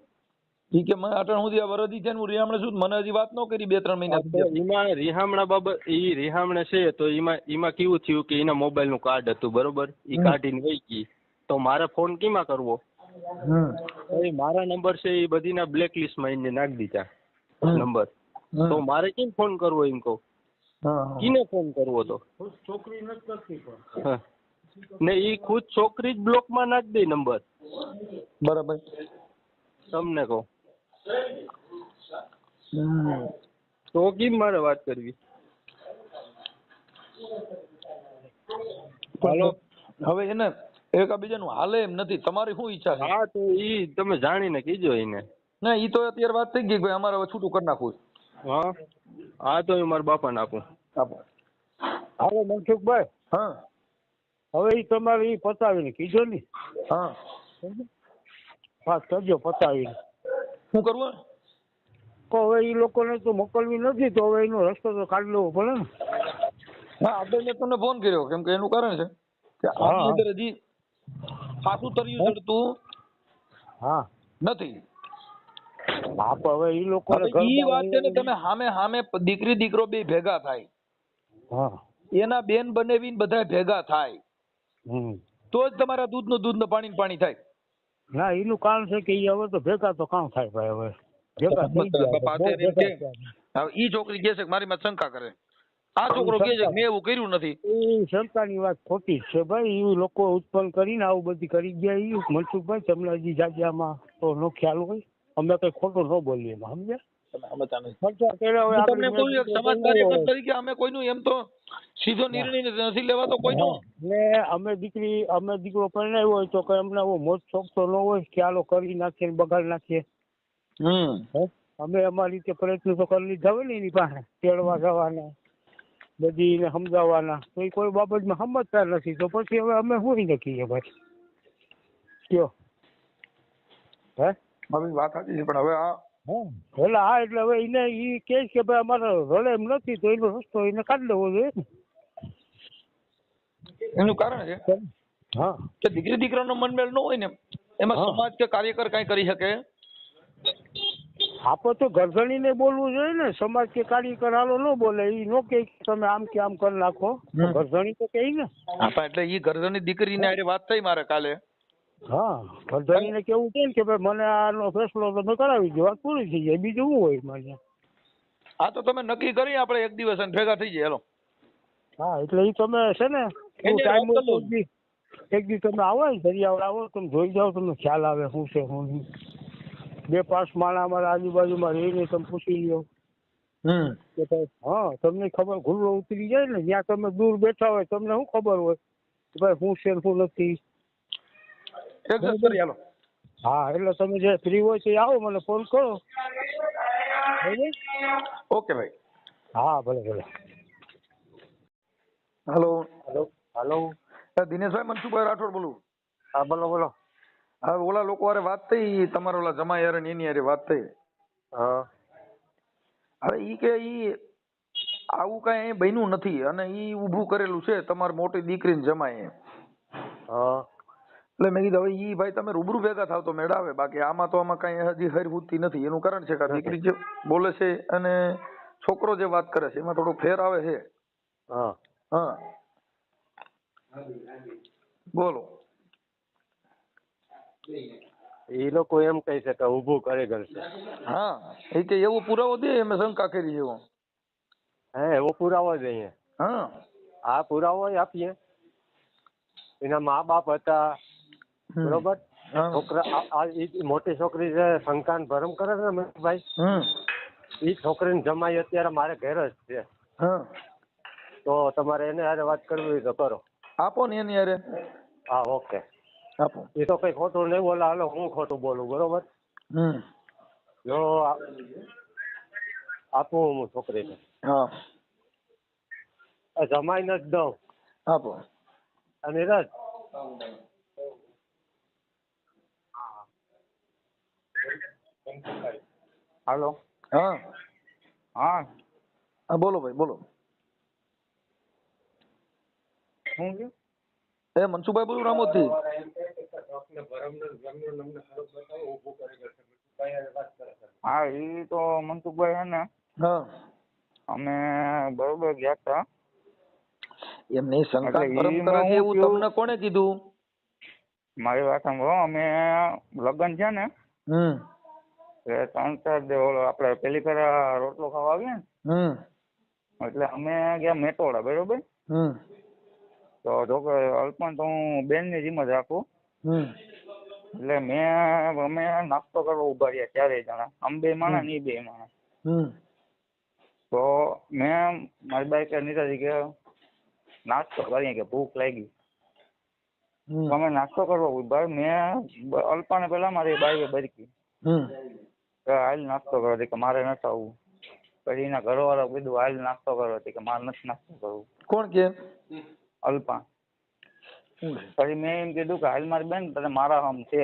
ઈ કે મને અટણ સુધી આ વરદી છે ને હું રીહામણે છું, મને હજી વાત ન કરી 2-3 મહિના. એમાં રિહામણા બાબત ઈ રિહામણે છે તો એમાં કેવું થયું કે એના મોબાઈલ નું કાર્ડ હતું બરોબર, ઈ કાઢીને વહી ગઈ. તો મારે ફોન કેમાં કરવો? મારા નંબર છે એ બધીના બ્લેક લિસ્ટ માં એને નાખી દીધા નંબર. તો મારે કેમ ફોન કરવો એમ કહું? કીને ફોન કરવો? તો છોકરી નથી કરતી પણ ને ઈ ખુદ છોકરી જ બ્લોક માં નાખી દે નંબર. બરાબર તમને કહું તો કેમ મારે વાત કરવી? હાલો હવે એને એકબીજાનું હાલે એમ નથી. તમારી શું ઈચ્છા છે? હા તો ઈ તમે જાણીને કીજો એને. ના ઈ તો અત્યારે વાત થઈ ગઈ, ભાઈ અમારે હવે છૂટું કરી નાખવું. હા હા તો હું મારા બાપાને આપું. આપો. હાલો મનસુખભાઈ, હા હવે ઈ તમારે ઈ પતાવીને કીધો ને. હા વાત કરજો પતાવીને. શું કરવું? તો હવે ઈ લોકોને તો મોકલવી નથી, તો હવે એનો રસ્તો તો કાઢી લેવો પડે ને. હા આપણે મેં તમને ફોન કર્યો કેમ કે એનું કારણ છે કે આની અંદર હજી પાછું તર્યું ચડતું હા નથી. હા પણ હવે ઈ લોકોને ઈ વાત છે ને, તમે સામે દીકરી દીકરો બે ભેગા થાય, હા એના બેન બનેવીને બધા ભેગા થાય તો જ તમારા દૂધનું દૂધ ને પાણી પાણી થાય. ના એનું કારણ છે કે ઈ હવે તો ભેગા તો કામ થાય ભાઈ. હવે ભેગા થઈ ગયા. હવે ઈ છોકરી કહે છે કે મારી માં શંકા કરે, આ છોકરો કહે છે કે મેં એવું કર્યું નથી. એ શંકાની વાત ખોટી છે ભાઈ. એ લોકો ઉત્પન્ન કરીને આવું બધી કરી ગયા. એ મનસુખભાઈ તમને હજી જાજ્યામાં તો નો ખ્યાલ હોય. અમે કઈ ખોટું ન બોલીએ એમાં, સમજ્યા? તમને કોઈ સમાજ કાર્યકર તરીકે અમે કોઈનું એમ તો સીધો નિર્ણય નથી લેવાતો કોઈનો. અમે દીકરો પરણાવ્યો હોય તો કઈ અમને મોજ શોખ તો ન હોય કે આલો કરી નાખીએ બગાડી નાખીએ. અમે અમારી રીતે પ્રયત્ન તો કરી લીધા હોય ને એની પાસે, તેડવા જવાના, બધી એને સમજાવવાના. તો એ કોઈ બાબતમાં સમજતા નથી, તો પછી હવે અમે શું નક્કીએ ભાઈ કયો? હે મારી વાત સાચી છે પણ હવે આ એટલે હા એટલે હવે એને એ કહે કે ભાઈ અમારે રડે એમ નથી, તો એનો રસ્તો એને કાઢી લેવો જોઈએ ને. એનું કારણ છે હા કે દીકરી દીકરાનો મનમેળ ન હોય ને એમાં સમાજ કે કાર્યકર કઈ કરી શકે. આપણે તો ગરધણીને બોલવું જોઈએ ને. સમાજ કે કાર્યકર હાલો ન બોલે, એ નો કે તમે આમ કે આમ કરી નાખો. ગરધણી તો કહે ને. હા એટલે ઈ ગરધણી દીકરીને હારે વાત થઈ મારે કાલે. હા ગરધણીને કેવું છે ને કે ભાઈ મને આનો ફેસલો તમે કરાવી દો, વાત પૂરી થઈ જાય. બીજું શું હોય મારે? હા તો તમે નક્કી કરી આપણે એક દિવસ અને ભેગા થઈ જાય. હાલો. હા એટલે એ તમે છે ને ટાઈમ એક દી તમે આવો ને દરિયાવાળ આવો, તમે જોઈ જાઓ, તમને ખ્યાલ આવે શું છે શું નહીં. 2-5 માણા અમારા આજુબાજુમાં રહીને તમે પૂછી લ્યો કે ભાઈ હા તમને ખબર ઘુલ્લો ઉતરી જાય ને, જ્યાં તમે દૂર બેઠા હોય તમને શું ખબર હોય કે ભાઈ શું છે શું નથી. હા એટલે તમે જે ફ્રી હોય તો આવો, મને ફોન કરો. ઓકે ભાઈ. હા ભલે ભલે. હેલો હાલો દિનેશભાઈ, મનસુખભાઈ રાઠોડ બોલું. હા બોલો બોલો. હા ઓલા લોકો હારે વાત થઈ, તમારા ઓલા જમાઈ હારે ને એની હારે વાત થઈ. હા હવે ઈ કે ઈ આવું કઈ અહીં બન્યું નથી અને ઈ ઊભું કરેલું છે તમારી મોટી દીકરીને જમાઈએ. હા એટલે મેં કીધું હવે ઈ ભાઈ તમે રૂબરૂ ભેગા થાવ તો મેળ આવે, બાકી આમાં તો આમાં કઈ હજી હર હુતી નથી. એનું કારણ છે કે આ દીકરી જે બોલે છે અને છોકરો જે વાત કરે છે એમાં થોડો ફેર આવે છે. હા હા બોલો. એ લોકો એમ કહે છે કે ઊભું કરી કરશે. હા એ કે એવો પુરાવો દે અમે શંકા કરી જેવો. હે એવો પુરાવો જ અહીંયા. હા આ પુરાવો આપીએ. એના મા બાપ હતા બરોબર. હા છોકરા મોટી છોકરી છે શંકાન ભરમ કરે છે ને ભાઈ, એ છોકરીને જમાઈ અત્યારે મારે ઘેર જ છે. હા તો તમારે એને હારે વાત કરવી હોય તો કરો. આપો ને એની હારે. હા ઓકે આપો. એ તો કઈ ખોટું નહીં બોલે. હાલો હું ખોટું બોલું બરોબર. જો આપું હું છોકરીને. હા જમાઈને જ દઉં. આપો. અને રજ હાલો. હા હા હા બોલો ભાઈ બોલો. શું છે? એ મનસુખભાઈ બોલું રામોદ થી. હા એ તો મનસુખભાઈ છે ને, હા અમે બરોબર ગયા હતા. એમની શંકા એટલે ભરમ ઈ કરે માં છે હું એવું થયું? તમને કોણે કીધું? મારી વાત સાંભળો. અમે લગ્ન છે ને એ 3-4 ઓલો આપણે પેલી ફેર રોટલો ખાવા આવીએ ને, એટલે અમે ગયા મેટોડા બરોબર. તો જો કે અલ્પન તો હું બેનની જેમ જ રાખું. એટલે અમે નાસ્તો કરવા ઉભા રહ્યા 4 જણા. અમે 2 માણસ ને 2 માણસ. તો મેં મારી બાઈક નીકળી કે નાસ્તો કરીએ કે ભૂખ લાગી. તો અમે નાસ્તો કરવા ઉભા. મેં અલ્પાને પેલા મારી બાઈએ બરકી હાલ નાસ્તો કરો કે મારે નથી આવવું. પછી એના ઘરવાળા કીધું હાલ નાસ્તો કરો કે મારે નથી નાસ્તો કરવું. કોણ કે? અલ્પા. પછી મેં એમ કીધું કે હાલ મારી બેન તને મારા આમ છે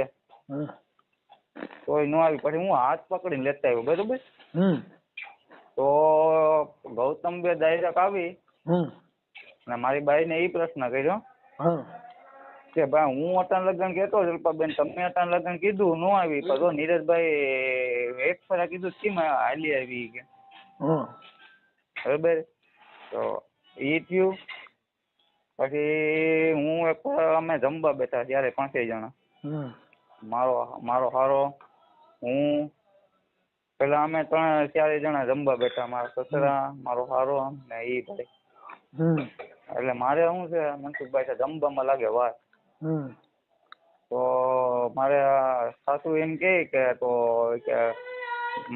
તોય ન આવી. પછી હું હાથ પકડીને લેતા આવ્યો બરોબર. તો ગૌતમ બે ડાયરેક્ટ આવી અને મારી બાઈને એ પ્રશ્ન કર્યો કે ભાઈ હું અટાણ લગ્ન કહેતો અલ્પાબેન, તમે અટાણ લગ્ન કીધું ન આવી. તો નીરજભાઈ એક ફરા કીધું કેમ હાલી આવી કે બરોબર. તો એ થયું. પછી હું એક અમે જમવા બેઠા ત્યારે 5 જણા. મારો હારો હું પેલા અમે 3-4 જણા જમવા બેઠા. મારા સસરા, મારો હારો ને એ ભાઈ. એટલે મારે શું છે મનસુખભાઈ જમવામાં લાગે વાર. તો મારે સાસુ એમ કે તો કે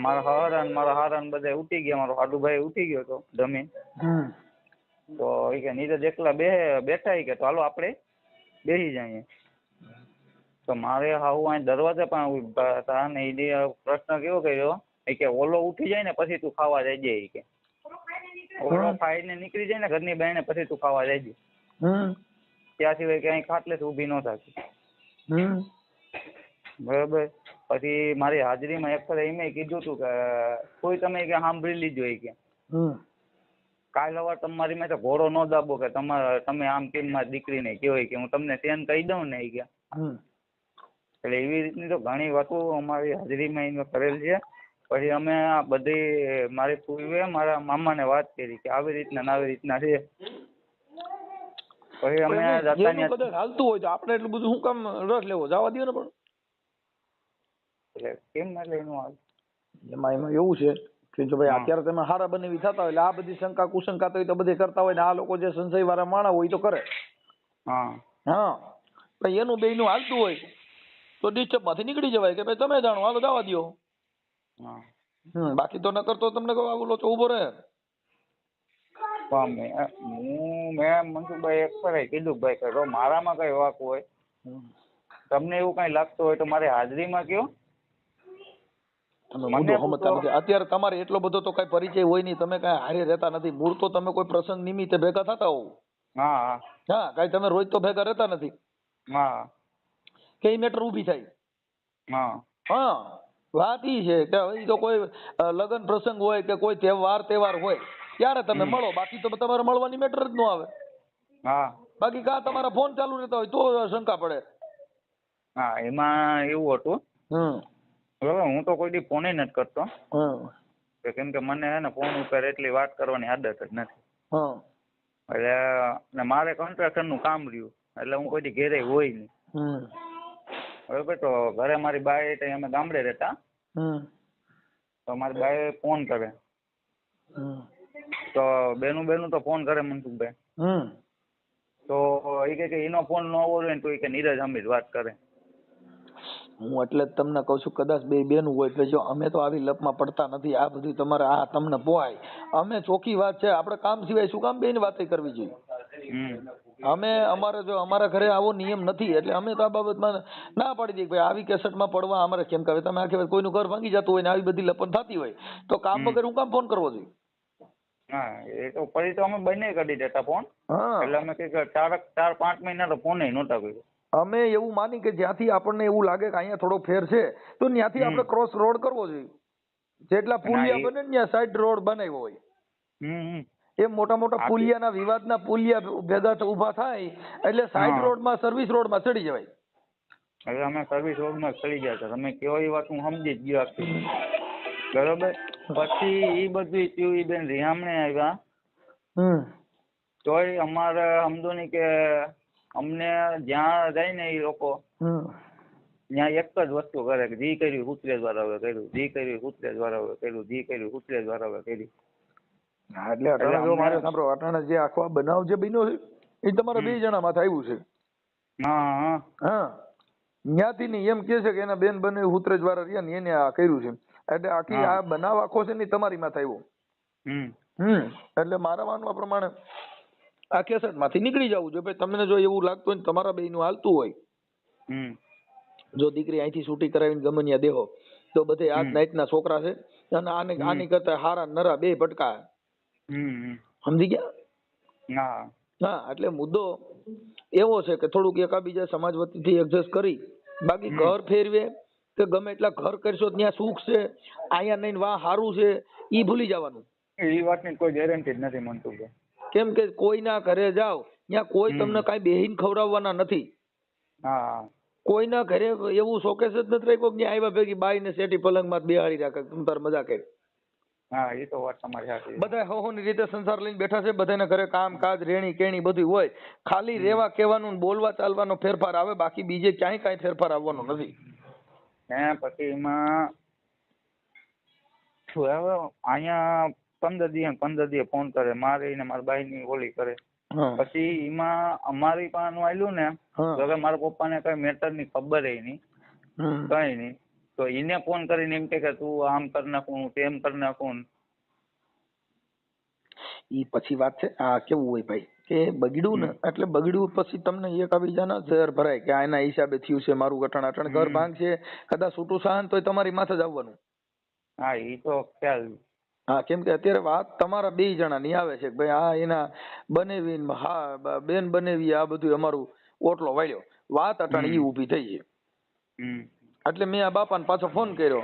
મારા હારા બધા ઉઠી ગયા. મારો હાડુભાઈ ઉઠી ગયો હતો જમીન. તો એ કે નીરજ એકલા બેઠા કે તો હાલો આપણે બેસી જઈએ. તો મારે હાવું અહીં દરવાજે પણ એ પ્રશ્ન કેવો કર્યો કે ઓલો ઉઠી જાય ને પછી તું ખાવા જઈ જાય કે ઓલો ખાઈને નીકળી જાય ને ઘરની બહેને પછી તું ખાવા જઈ ત્યાં સિવાય ક્યાંય ખાટલે ઊભી ન થતી. બરોબર. પછી મારી હાજરીમાં એક ફરે એમ કીધું તું કે કોઈ તમે કે સાંભળી લીધો કે કાલ સવાર તમારી મેં તો ઘોડો ન દાબો કે તમે આમ કેમ મારી દીકરીને કહેવાય કે હું તમને તેન કહી દઉં ને કે. એટલે એવી રીતની તો ઘણી વાતો અમારી હાજરીમાં એને કરેલ છે. પછી અમે આ બધી મારી પૂર્વે મારા મામાને વાત કરી કે આવી રીતના છે. પછી અમે હાલતું હોય તો આપણે એટલું બધું શું કામ રસ લેવો? જવા દો ને. પણ એટલે કેમ એટલે એનું હાલ એમાં એવું છે કે જો ભાઈ અત્યારે તમે હારા બનેવી થતા હોય એટલે આ બધી શંકા કુશંકા તો બધે કરતા હોય ને આ લોકો જે સંશય વાળા માણા હોય તો કરે. ભાઈ એનું બેયનું હાલતું હોય તો ડિસ્ટર્બ માંથી નીકળી જવાય કે ભાઈ તમે જાણો હાલો જવા દો. બાકી તો નકર તો તમને કહું તો ઉભો રહે. મેં મનસુખભાઈ એક ફરે કીધું ભાઈ કે મારામાં કઈ વાક હોય તમને એવું કઈ લાગતું હોય તો મારી હાજરીમાં કયો. અત્યારે તમારે એટલો બધો તો કઈ પરિચય હોય નહીં. તમે કઈ હારે રહેતા નથી. મૂળ તો તમે કોઈ પ્રસંગ નિમિત્તે ભેગા થતા હોવ. હા કઈ તમે રોજ તો ભેગા રહેતા નથી. કઈ મેટર ઉભી થાય. વાત ઈ છે કે એ તો કોઈ લગ્ન પ્રસંગ હોય કે કોઈ તહેવાર હોય ત્યારે તમે મળો. બાકી તો તમારે મળવાની મેટર જ ન આવે. બાકી કા તમારા ફોન ચાલુ રહેતા હોય તો શંકા પડે. હા એમાં એવું હતું હમ બરોબર, હું તો કોઈ દી ફોન નથી કરતો હમ કેમ કે મને છે ને ફોન ઉપર એટલી વાત કરવાની આદત જ નથી. હમ એટલે ને મારે કન્સ્ટ્રક્શનનું કામ રહ્યું એટલે હું કોઈ દી ઘેરે હોય નહીં. હમ બરોબર, તો ઘરે મારી બાઈ એટલે અમે ગામડે રહેતા, હમ તો મારી બાઈ ફોન કરે હમ તો બેનું તો ફોન કરે મનસુખભાઈ, હમ તો એ કે એનો ફોન ન આવો ને તો એ કે નીરજ અમીર વાત કરે. હું એટલે જ તમને કહું છું કદાચ બે બેનું હોય એટલે જો અમે તો આવી લપમાં પડતા નથી. આ બધું તમારે આ તમને પોહાય. અમે ચોખ્ખી વાત છે, આપણે કામ સિવાય શું કામ બેની વાત કરવી જોઈએ. અમે અમારે જો અમારા ઘરે આવો નિયમ નથી એટલે અમે તો આ બાબતમાં ના પાડી દઈએ ભાઈ આવી કેસેટમાં પડવા અમારે કેમ કે તમે આખી વાત કોઈનું ઘર ભાંગી જતું હોય ને આવી બધી લપન થતી હોય તો કામ વગર હું કામ ફોન કરવો જોઈએ. હા એ તો પછી તો અમે બંને કરી દેતા ફોન, હા એટલે અમે કે 4-5 મહિના તો ફોન નહોતા કર્યો. અમે એવું માની કે જ્યાંથી આપણને એવું લાગે કે અહીંયા થોડો ફેર છે તો ત્યાંથી આપણે ક્રોસ રોડ કરવો જોઈએ. જેટલા પુલિયા બને ને ત્યાં સાઈડ રોડ બનાવ્યો હોય એ મોટા મોટા પુલિયાના વિવાદના પુલિયા ભેગા ઉભા થાય એટલે સાઈડ રોડમાં સર્વિસ રોડમાં ચડી જવાય. હવે અમે સર્વિસ રોડમાં ચડી ગયા હતા, તમે કયો એ વાત હું સમજી જ ગયો આખી. બરોબર, પછી એ બધું થયું, એ બેન રિહામણે આવ્યા તોય અમારે સમજો ને કે અમને જ્યાં જાય ને એ લોકો ત્યાં એક જ વસ્તુ કરે કે જી કર્યું કુતરેજ વાળાએ કર્યું, જી કર્યું કુતરેજ વાળાએ કર્યું, જી કર્યું કુતરેજ વાળાએ કર્યું. હા એટલે અટાણે જો મારે સાંભળો અટાણે જે આખો બનાવ જે બન્યો છે એ તમારા 2 જણા માથે આવ્યું છે. હા હા ત્યાંથી ની એમ કે છે કે એના બેન બને ઉતરેજ વાળા રહ્યા ને એને આ કર્યું છે એટલે આખી આ બનાવ આખો છે ને તમારી માથે આવ્યો. એટલે મારા માનવા પ્રમાણે આ કેસેટ માંથી નીકળી જવું જોઈએ. ભાઈ તમને જો એવું લાગતું હોય ને તમારા બેયનું હાલતું હોય, જો દીકરી અહીંથી છૂટી કરાવીને ગમે ત્યાં દેહો તો બધે આજ નાઈટના છોકરા છે અને આની કરતા હારા નરા બે ભટકા. સમજી ગયા? હા એટલે મુદ્દો એવો છે કે થોડુંક એકાબીજા સમાજ વતીથી એડજસ્ટ કરી બાકી ઘર ફેરવે કે ગમે એટલા ઘર કરશો ત્યાં સુખ છે, અહીંયા નહીં વાહ સારું છે ઈ ભૂલી જવાનું. એ વાતની કોઈ ગેરંટી જ નથી મનસુખભાઈ. કેમ કે કોઈના ઘરે જાઓ ત્યાં કોઈ તમને કાંઈ બેહીને ખવડાવવાના નથી. કોઈના ઘરે એવું શોકેસ જ નથી રાખ્યો કે આવ્યા ભેગી બાઈ ને શેઠી પલંગમાં બેહાડી રાખે તમે તાર મજા કરી. હા એ તો વાત તમારી સાચી. બધા હોહોની રીતે સંસાર લઈને બેઠા છે, બધાના ઘરે કામ કાજ રેણી કેણી બધું હોય, ખાલી રેવા કહેવાનું બોલવા ચાલવાનો ફેરફાર આવે, બાકી બીજે ક્યાંય કાંઈ ફેરફાર આવવાનો નથી. પછી એમાં હવે અહીંયા 15 દિવસે ફોન કરે મારી ને મારા બાઈ ની ઓલી કરે. પછી એમાં અમારી પાસે આવેલું ને તો મારા પપ્પાને કઈ મેટર ની ખબર નહીં કઈ નહીં, તો એને ફોન કરીને એમ કે તું આમ કરી નાખું તેમ કરી નાખું. ઈ પછી વાત છે. આ કેવું હોય ભાઈ કે બગડ્યું ને એટલે બગડ્યું પછી તમને એકાબીજાના ઝેર ભરાય કે આના હિસાબે થયું છે મારું અટણ ઘર ભાંગ છે, કદાચ છૂટું સહન તોય તમારી માથે જ આવવાનું. હા એ તો ખ્યાલ. હા કેમ કે અત્યારે વાત તમારા 2 જણાની આવે છે કે ભાઈ આ એના બનેવી હા બેન બનેવી આ બધું અમારું ઓટલો વાળ્યો વાત અટાણે ઈ ઊભી થઈ છે. એટલે મેં આ બાપાને પાછો ફોન કર્યો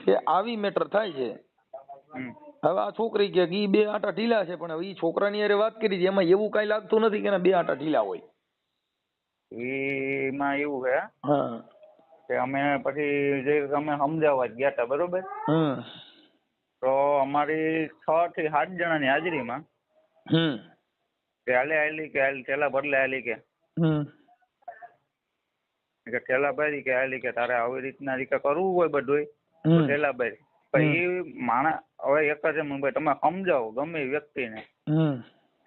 કે આવી મેટર થાય છે. હવે આ છોકરી કે ઈ 2 આંટા ઢીલા છે પણ હવે ઈ છોકરાની હારે વાત કરી છે એમાં એવું કઈ લાગતું નથી કે એના 2 આંટા ઢીલા હોય. એમાં એવું છે કે અમે પછી જે અમે સમજાવવા ગયા હતા બરોબર, તો અમારી 6 થી 7 જણાની હાજરીમાં કે હાલે હાલી કે ઠેલા બદલે હાલી કે ઠેલા ભરી કે હાલી કે તારે આવી રીતના રીતે કરવું હોય બધું તો ઠેલા ભરી. પછી માણસ હવે એક જ ભાઈ તમે સમજાવો ગમે વ્યક્તિને,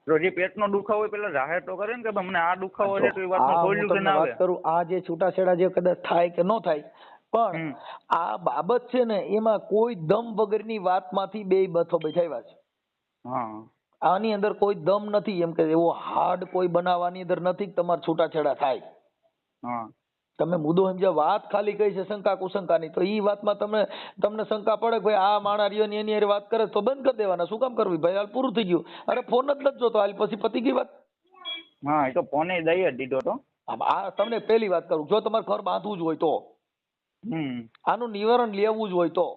તો જે પેટનો દુખાવો હોય પેલા જાહેર તો કરે ને કે મને આ દુખાવો છે તો એ વાતનું સોલ્યુશન આવે. વાત કરું આ જે છૂટાછેડા જે કદાચ થાય કે ન થાય પણ આ બાબત છે ને એમાં કોઈ દમ વગરની વાતમાંથી 2 બથો બેઠાવ્યા છે. આની અંદર કોઈ દમ નથી એમ કે એવો હાર્ડ કોઈ બનાવવાની અંદર નથી કે તમારે છૂટાછેડા થાય. તમે મુદ્દો સમજ્યા, વાત ખાલી કઈ છે શંકા કુશંકાની, તો ઈ વાતમાં તમને શંકા પડે ભાઈ આ માણા રહ્યો ને એની હારે વાત કરે તો બંધ કરી દેવાના. શું કામ કરવી ભાઈ, હાલ પૂરું થઈ ગયું. અરે ફોન જ નથી જોતો હાલ પછી પતી ગઈ વાત. હા એ તો ફોને દઈ જ દીધો તો. આ તમને પહેલી વાત કરું, જો તમારે ઘર બાંધવું જ હોય તો આનું નિવારણ લેવું જ હોય તો,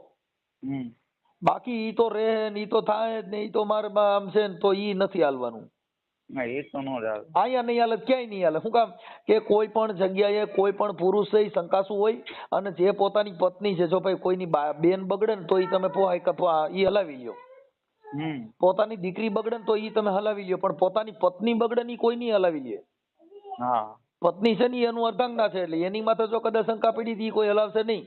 બાકી ઈ તો રહે ને ઈ તો થાય ને ઈ તો મારે આમ છે ને તો ઈ નથી હાલવાનું. ના એ તો નો ચાલે. અહીંયા નહીં હાલે, ક્યાંય નહીં હાલે. શું કામ કે કોઈ પણ જગ્યાએ કોઈ પણ પુરુષ એ શંકાસુ હોય, અને જે પોતાની પત્ની છે, જો ભાઈ કોઈની બેન બગડે ને તો એ તમે ઈ હલાવી લ્યો. પોતાની દીકરી બગડે ને તો ઈ તમે હલાવી લ્યો, પણ પોતાની પત્ની બગડે ને ઈ કોઈ નહીં હલાવી લે. હા. પત્ની છે ને એનું અર્ધાંગના છે, એટલે એની માથે જો કદાચ શંકા પડી હતી કોઈ હલાવશે નહીં.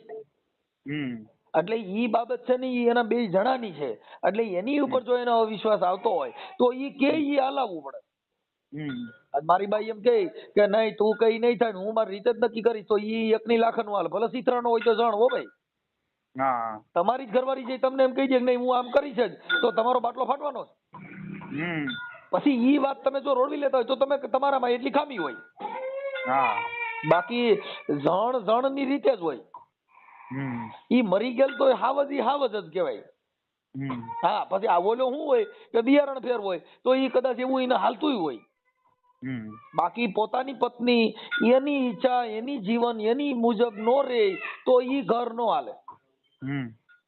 એટલે ઈ બાબત છે ને ઈ એના બે જણાની છે, એટલે એની ઉપર જો એનો અવિશ્વાસ આવતો હોય તો ઈ કે ઈ હલાવવું પડે. મારી બાઈ એમ કે નહીં તું કઈ નહીં થાય ને હું મારી રીતે જ નક્કી કરીશ, તો ઈ એકની લાખનું હાલ, ભલે સીતરાનો હોય તો જાણ હો ભાઈ. તમારી જ ઘરવાળી જે તમને એમ કહી દે કે નહીં હું આમ કરીશ જ, તો તમારો બાટલો ફાટવાનો જ. પછી ઈ વાત તમે જો રોડવી લેતા હોય તો તમે તમારામાં એટલી ખામી હોય. બાકી જણ ની રીતે જ હોય. ઈ મરી ગયેલ તો હાવજ જ કહેવાય. હા, પછી આ ઓલો શું હોય કે બિયારણ ફેર હોય તો ઈ કદાચ એવું એને હાલતું હોય. બાકી પોતાની પત્ની એની ઈચ્છા એની જીવન એની મુજબ નો રે તો ઈ ઘર નો હાલે.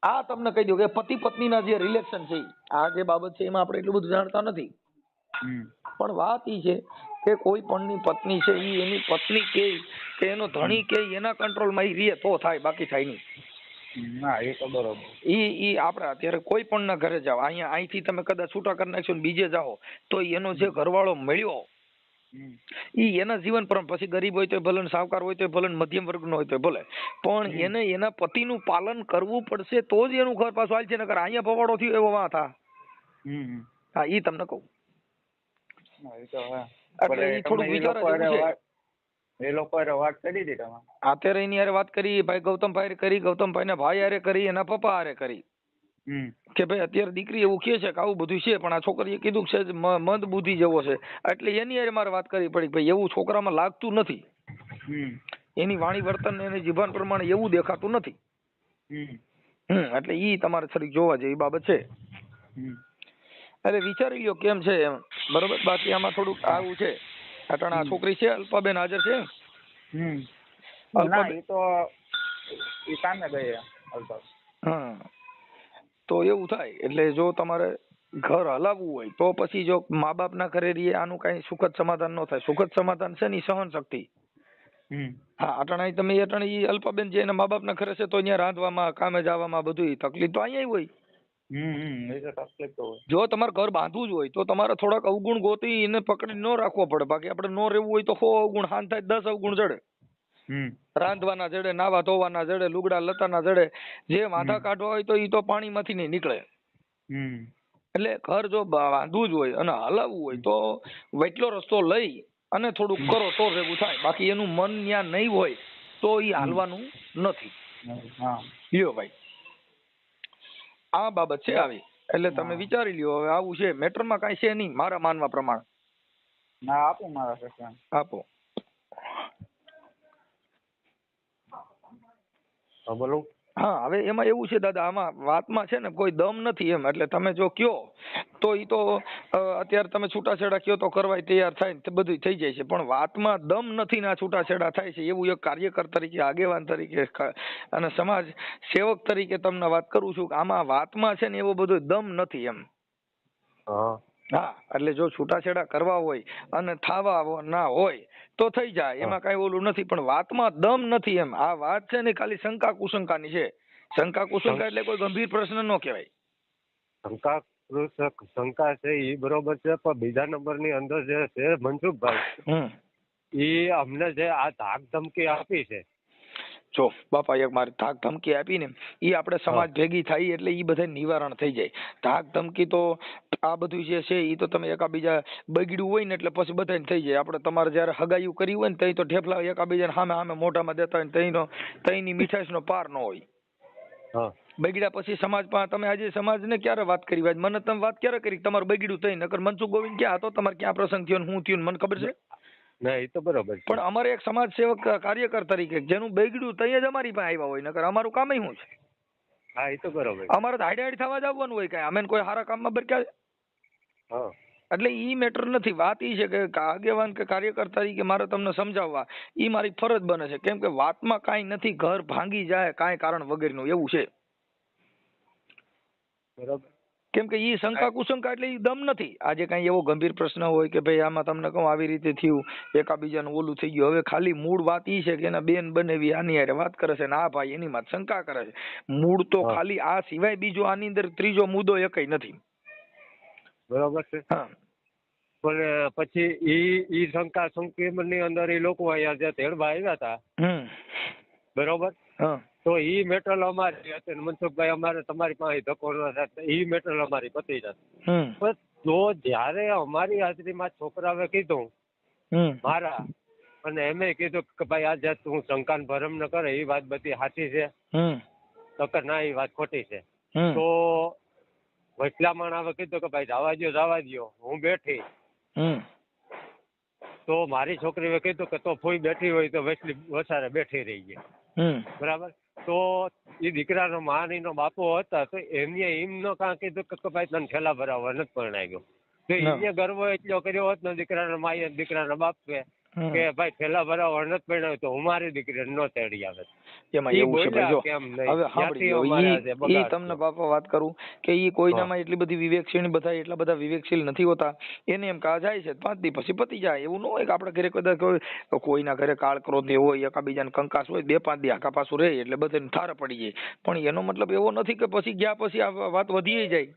આ તમને કહી દઉં કે પતિ પત્નીના જે રિલેશન છે, આ જે બાબત છે એમાં આપણે એટલું બધું જાણતા નથી, પણ વાત ઈ છે કે કોઈ પણની પત્ની છે ઈ એની પત્ની કે એનો ધણી કે એના કંટ્રોલમાં ઈ રે તો થાય, બાકી થાય નહીં. ના એ તો બરોબર. ઈ આપણે અત્યારે કોઈ પણ ના ઘરે જાઓ, અહીંથી તમે કદાચ છૂટા કરી નાખશો ને બીજે જાઓ તો એનો જે ઘરવાળો મળ્યો ઈ એના જીવન પર, પછી ગરીબ હોય તો ભલે ને સાવકાર હોય તો ભલે ને મધ્યમ વર્ગનો હોય તો ભલે, પણ એને એના પતિનું પાલન કરવું પડશે તો જ એનું ઘર પાછું હાલ છે, નકર અહીંયા ભવાડો થયો એવો વાત. હા ઈ તમને કહું. એટલે ઈ થોડું વિચાર છે. એ લોકો વાત કરી હતી તમે? અત્યારે એની હારે વાત કરી, ભાઈ ગૌતમભાઈ કરી, ગૌતમભાઈ ના ભાઈ હારે કરી, એના પપ્પા હારે કરી કે ભાઈ અત્યારે દીકરી એવું કહે છે કે આવું બધું છે, પણ આ છોકરીએ કીધું છે મંદ બુદ્ધિ જેવો છે, એટલે એની હારે મારે વાત કરવી પડી. ભાઈ એવું છોકરામાં લાગતું નથી, એની વાણી વર્તન એની જીવન પ્રમાણે એવું દેખાતું નથી. એટલે ઈ તમારે થોડીક જોવા જેવી બાબત છે. એટલે વિચારી લ્યો કેમ છે એમ, બરોબર. બાકી આમાં થોડુંક આવું છે. અટાણા આ છોકરી છે અલ્પાબેન હાજર છે? હા, તો એવું થાય. એટલે જો તમારે ઘર હલાવવું હોય તો પછી જો મા બાપ ના ઘરે રહીએ આનું કઈ સુખદ સમાધાન ન થાય. સુખદ સમાધાન છે ને સહન શક્તિ. હા, અટાણા તમે અટાણી અલ્પાબેન જે એના મા બાપ ના ઘરે છે તો અહીંયા રાંધવામાં કામે જવામાં બધું તકલીફ તો અહીંયા હોય. જો તમારે ઘર બાંધવું જ હોય તો તમારે થોડાક અવગુણ ગોતી એને પકડી ન રાખવો પડે. બાકી આપણે ન રહેવું હોય તો 100 અવગુણ હાન થાય 10 અવગુણ જડે. રાંધવાના જડે, નાવા ધોવાના જડે, લુગડા લતાના જડે, જે વાંધા કાઢવા હોય તો ઈ તો પાણીમાંથી નહીં નીકળે. એટલે ઘર જો બાંધવું જ હોય અને હલાવવું હોય તો વૈટલો રસ્તો લઈ અને થોડુંક કરો તો ભેગું થાય. બાકી એનું મન ત્યાં નહીં હોય તો ઈ હાલવાનું નથી. લ્યો ભાઈ, આ બાબત છે આવી. એટલે તમે વિચારી લ્યો. હવે આવું છે મેટરમાં કાંઈ છે નહીં મારા માનવા પ્રમાણે. ના આપો મારા સસરા આપો. બોલો. હા, હવે એમાં એવું છે દાદા, આમાં વાતમાં છે ને કોઈ દમ નથી એમ. એટલે તમે જો કયો તો ઈ તો અત્યારે તમે છૂટાછેડા કયો તો કરવાય તૈયાર થાય ને બધું થઈ જાય છે, પણ વાતમાં દમ નથી ને આ છૂટાછેડા થાય છે. એવું એક કાર્યકર તરીકે, આગેવાન તરીકે અને સમાજ સેવક તરીકે તમને વાત કરું છું કે આમાં વાતમાં છે ને એવો બધો દમ નથી એમ. હા, એટલે જો છૂટાછેડા કરવા હોય અને થાવા ના હોય તો થઈ જાય, એમાં કઈ ઓલું નથી, પણ વાતમાં દમ નથી એમ. આ વાત છે ને ખાલી શંકા કુશંકાની છે. શંકા કુશંકા એટલે કોઈ ગંભીર પ્રશ્ન ન કહેવાય. શંકા છે એ બરોબર છે, પણ બીજા નંબરની અંદર જે છે મનસુખભાઈ, એ અમને જે આ ધાક ધમકી આપી છે. જો બાપા, એક મારે ધાક ધમકી આપી ને એ આપણે સમાજ ભેગી થાય એટલે એ બધા નિવારણ થઈ જાય. ધાક ધમકી તો આ બધું જે છે એ તો તમે એકાબીજા બગડ્યું હોય ને એટલે પછી બધાને થઈ જાય. આપણે તમારે જયારે હગાયું કરી હોય ને તઈ તો ઢેફલા એકાબીજાને સામે સામે મોઢામાં દેતા હોય તઈની મીઠાશનો પાર ન હોય. બગડ્યા પછી સમાજ તમે આજે સમાજને ક્યારે વાત કરી? મને તમે વાત ક્યારે કરી તમારું બગડ્યું તઈ? નકર મનસુખ ગોવિંદ ક્યાં હતો? તમારે ક્યાં પ્રસંગ થયો ને હું થયું મને ખબર છે? ના, એ તો બરોબર. પણ અમારે એક સમાજ સેવક કાર્યકર તરીકે જેનું બગડ્યું તઈ જ અમારી પાસે આવ્યા હોય, નકર અમારું કામ શું છે? હા, એ તો બરોબર. અમારે તો હાડી થવા જ આવવાનું હોય. કઈ અમે કોઈ સારા કામમાં બરક્યા? એટલે ઈ મેટર નથી. વાત ઈ છે કે આગેવાન કે કાર્યકર તરીકે મારે તમને સમજાવવા ઈ મારી ફરજ બને છે. કેમ કે વાતમાં કાંઈ નથી, ઘર ભાંગી જાય કાંઈ કારણ વગરનું એવું છે. બરોબર. કેમ કે ઈ શંકા કુશંકા એટલે ઈ દમ નથી. આજે કઈ એવો ગંભીર પ્રશ્ન હોય કે ભાઈ આમાં તમને કહું આવી રીતે થયું, એકાબીજાનું ઓલું થઈ ગયું, હવે ખાલી મૂળ વાત ઈ છે કે એના બેન બનેવી આની હારે વાત કરે છે ને આ ભાઈ એની માં શંકા કરે છે. મૂળ તો ખાલી આ સિવાય બીજો આની અંદર ત્રીજો મુદ્દો એકય નથી. બરોબર છે. હા, પણ પછી ઈ શંકા સંકેમની અંદર એ લોકો અહીંયા જે તેડવા આવ્યા હતા, બરોબર, હા, તો ઈ મેટલ અમારી હતી. મનસુખભાઈ અમારે તમારી પાસે ધક્કો ન થાય, ઈ મેટલ અમારી પતી જતી. પણ તો જયારે અમારી હાજરીમાં છોકરાએ કીધું મારા, અને એમે કીધું કે ભાઈ આજે તું શંકાન ભરમ ન કરે, એ વાત બધી સાચી છે, તો કે ના એ વાત ખોટી છે. તો વચલામણ આવે કીધું કે ભાઈ જવા દો, હું બેઠી. તો મારી છોકરીએ કીધું કે તો ફૂઈ બેઠી હોય તો વચલી વસારે બેઠી રહી ગઈ, બરાબર. તો એ દીકરાનો માનીનો બાપો હતા, તો એમને એમ ન કાં કીધું કે ભાઈ તને ઠેલા ભરાવવા નથી પરણાવ્યો. તો એને ગર્વ એટલો કર્યો હોત ને દીકરાના માએ દીકરાના બાપે કે ભાઈ ઠેલા ભરાવવા નથી પરણાવ્યો તો હું મારી દીકરીને ન તેડી આવે. એમાં એવું છે ભાઈ, જો હવે સાંભળી લો, ઈ તમને બાપા વાત કરું કે ઈ કોઈનામાં એટલી બધી વિવેકશીલ, બધા એટલા બધા વિવેકશીલ નથી હોતા. એને એમ કહા જાય છે 5 દી પછી પતી જાય. એવું ન હોય કે આપણે ઘરે કદાચ કોઈના ઘરે કાળ ક્રોધ હોય, એકાબીજાને કંકાસ હોય, 2-5 દી આખા પાછું રહે એટલે બધાને થાર પડી જાય. પણ એનો મતલબ એવો નથી કે પછી ગયા પછી આ વાત વધી જાય.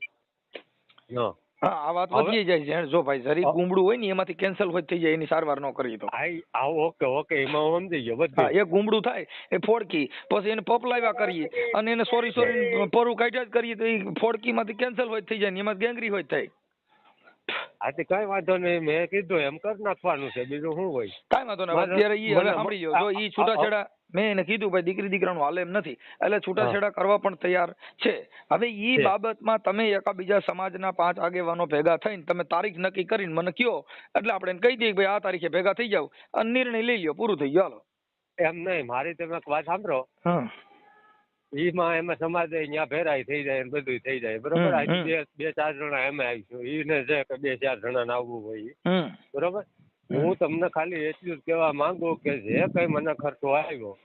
હા, આ વાત વધી જાય છે. જો ભાઈ શરીર ગુમડું હોય ને એમાંથી કેન્સલ હોય થઈ જાય, એની સારવાર ન કરી તો. ઓકે, એમાં હું સમજી ગયો બધું. હા, એ ગુમડું થાય એ ફોડકી, પછી એને પપલાવ્યા કરીએ અને એને સોરી પરું કાઢ્યા જ કરીએ તો એ ફોડકી માંથી કેન્સલ હોય થઈ જાય ને એમાં ગેંગરી હોય થાય. હા, તે કઈ વાંધો નહીં, મેં કીધું એમ કરી નાખવાનું છે, બીજું શું હોય. કઈ વાંધો નહીં. અત્યારે ઈ હવે સાંભળી લો, જો ઈ છૂટાછેડા મેં એને કીધું ભાઈ દીકરી દીકરાનું હાલે એમ નથી, એટલે છૂટાછેડા કરવા પણ તૈયાર છે. હવે ઈ બાબતમાં તમે એકાબીજા સમાજના 5 આગેવાનો ભેગા થઈને તમે તારીખ નક્કી કરીને મને કયો, એટલે આપણે એને કહી દઈએ ભાઈ આ તારીખે ભેગા થઈ જાવ અને નિર્ણય લઈ લ્યો, પૂરું થઈ ગયું. હાલો એમ નહીં, મારી તમે વાત સાંભળો. એમાં સમાજ અહીંયા ભેરાઈ થઈ જાય ને બધું થઈ જાય, બરોબર. આજે 2-4 જણા એમ આવીશું, એને છે કે 2-4 જણા આવવું હોય, બરોબર. હું તમને ખાલી એટલું જ કહેવા માંગુ કે જે કઈ મને ખર્ચો આવ્યો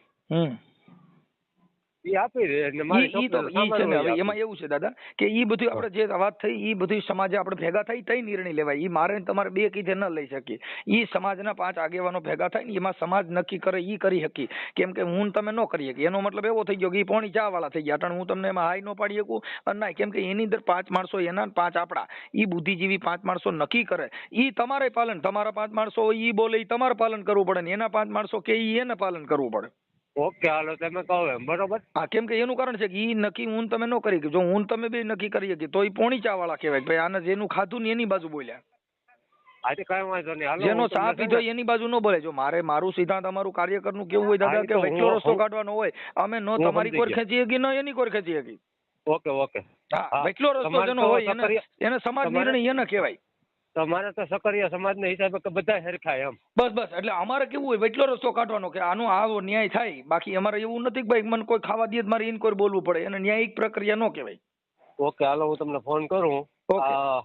એ આપી દે. એમાં એવું છે દાદા કે ઈ બધું આપણે જે વાત થઈ ઈ બધું સમાજે આપણે ભેગા થઈ તઈ નિર્ણય લેવાય. ઈ મારે તમારે બે કીધે ન લઈ શકીએ. ઈ સમાજના 5 આગેવાનો ભેગા થાય ને એમાં સમાજ નક્કી કરે ઈ કરી શકી. કેમ કે હું તમે ન કરી શકી. એનો મતલબ એવો થઈ ગયો કે ઈ પોણી ચા વાળા થઈ ગયા, કારણ હું તમને એમાં હાઈ ન પાડી શકું અને ના, કેમ કે એની અંદર 5 માણસો એના 5 આપણા, ઈ બુદ્ધિજીવી 5 માણસો નક્કી કરે, ઈ તમારે પાલન, તમારા 5 માણસો ઈ બોલે ઈ તમારે પાલન કરવું પડે ને એના 5 માણસો કે ઈ એને પાલન કરવું પડે. ઓકે, હાલો તમે કહો એમ, બરોબર. હા, કેમ કે એનું કારણ છે કે ઈ નક્કી હું તમે ન કરી, જો હું તમે બે નક્કી કરી શકીએ તો ઈ પોણી ચા વાળા કહેવાય. ભાઈ આને જેનું ખાધું ને એની બાજુ બોલ્યા, આજે કઈ વાંધો નહીં. હાલો, જેનો ચા પીધો એની બાજુ ન બોલે. જો મારું સિદ્ધાંત અમારું કાર્યકરનું કેવું હોય દાદા કે વચ્ચો રસ્તો કાઢવાનો હોય, અમે નો તમારી કોર ખેંચી શકી ન એની કોર ખેંચી શકી. ઓકે. હા, વચ્ચો રસ્તો જેનો હોય એને સમાજ નિર્ણય એને કહેવાય. તમારે તો સકરિયા સમાજના હિસાબે કે બધા હરખાય એમ. બસ એટલે અમારે કેવું હોય વચલો રસ્તો કાઢવાનો કે આનો આવો ન્યાય થાય. બાકી અમારે એવું નથી કે ભાઈ મને કોઈ ખાવા દે મારે ઇન્કવાયરી બોલવું પડે, એને ન્યાયિક પ્રક્રિયા ન કહેવાય. ઓકે, હાલો હું તમને ફોન કરું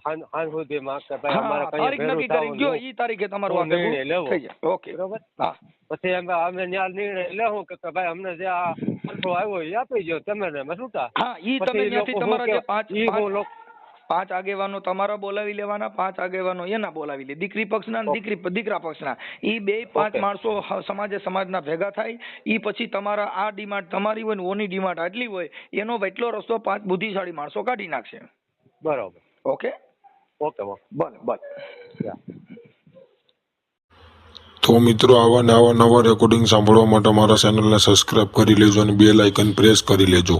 હાન સુધીમાં કે ભાઈ અમારે તારીખ નક્કી કરી ગયો ઈ તારીખે તમારો નિર્ણય લેવો. ઓકે, બરોબર. હા, પછી અમે ન્યા નિર્ણય લેવું કે ભાઈ અમને જે આ ખર્ચો આવ્યો એ આપી દો તમે ને છૂટા. હા, ઈ તમે ત્યાંથી તમારા જે 5 આગેવાનો તમારા બોલાવી લેવાના, 5 આગેવાનો એના બોલાવી લે, દીકરી પક્ષના અને દીકરા પક્ષના. ઈ 2-5 માણસો સમાજના ભેગા થાય. ઈ પછી તમારા આ ડિમાન્ડ તમારી હોય ને ઓની ડિમાન્ડ આટલી હોય, એનો વચલો રસ્તો 5 બુદ્ધિશાળી માણસો કાઢી નાખશે. બરોબર. ઓકે. ભલે. તો મિત્રો આવા ને આવા નવા રેકોર્ડિંગ સાંભળવા માટે મારા ચેનલને સબસ્ક્રાઇબ કરી લેજો અને બેલ આઇકન પ્રેસ કરી લેજો.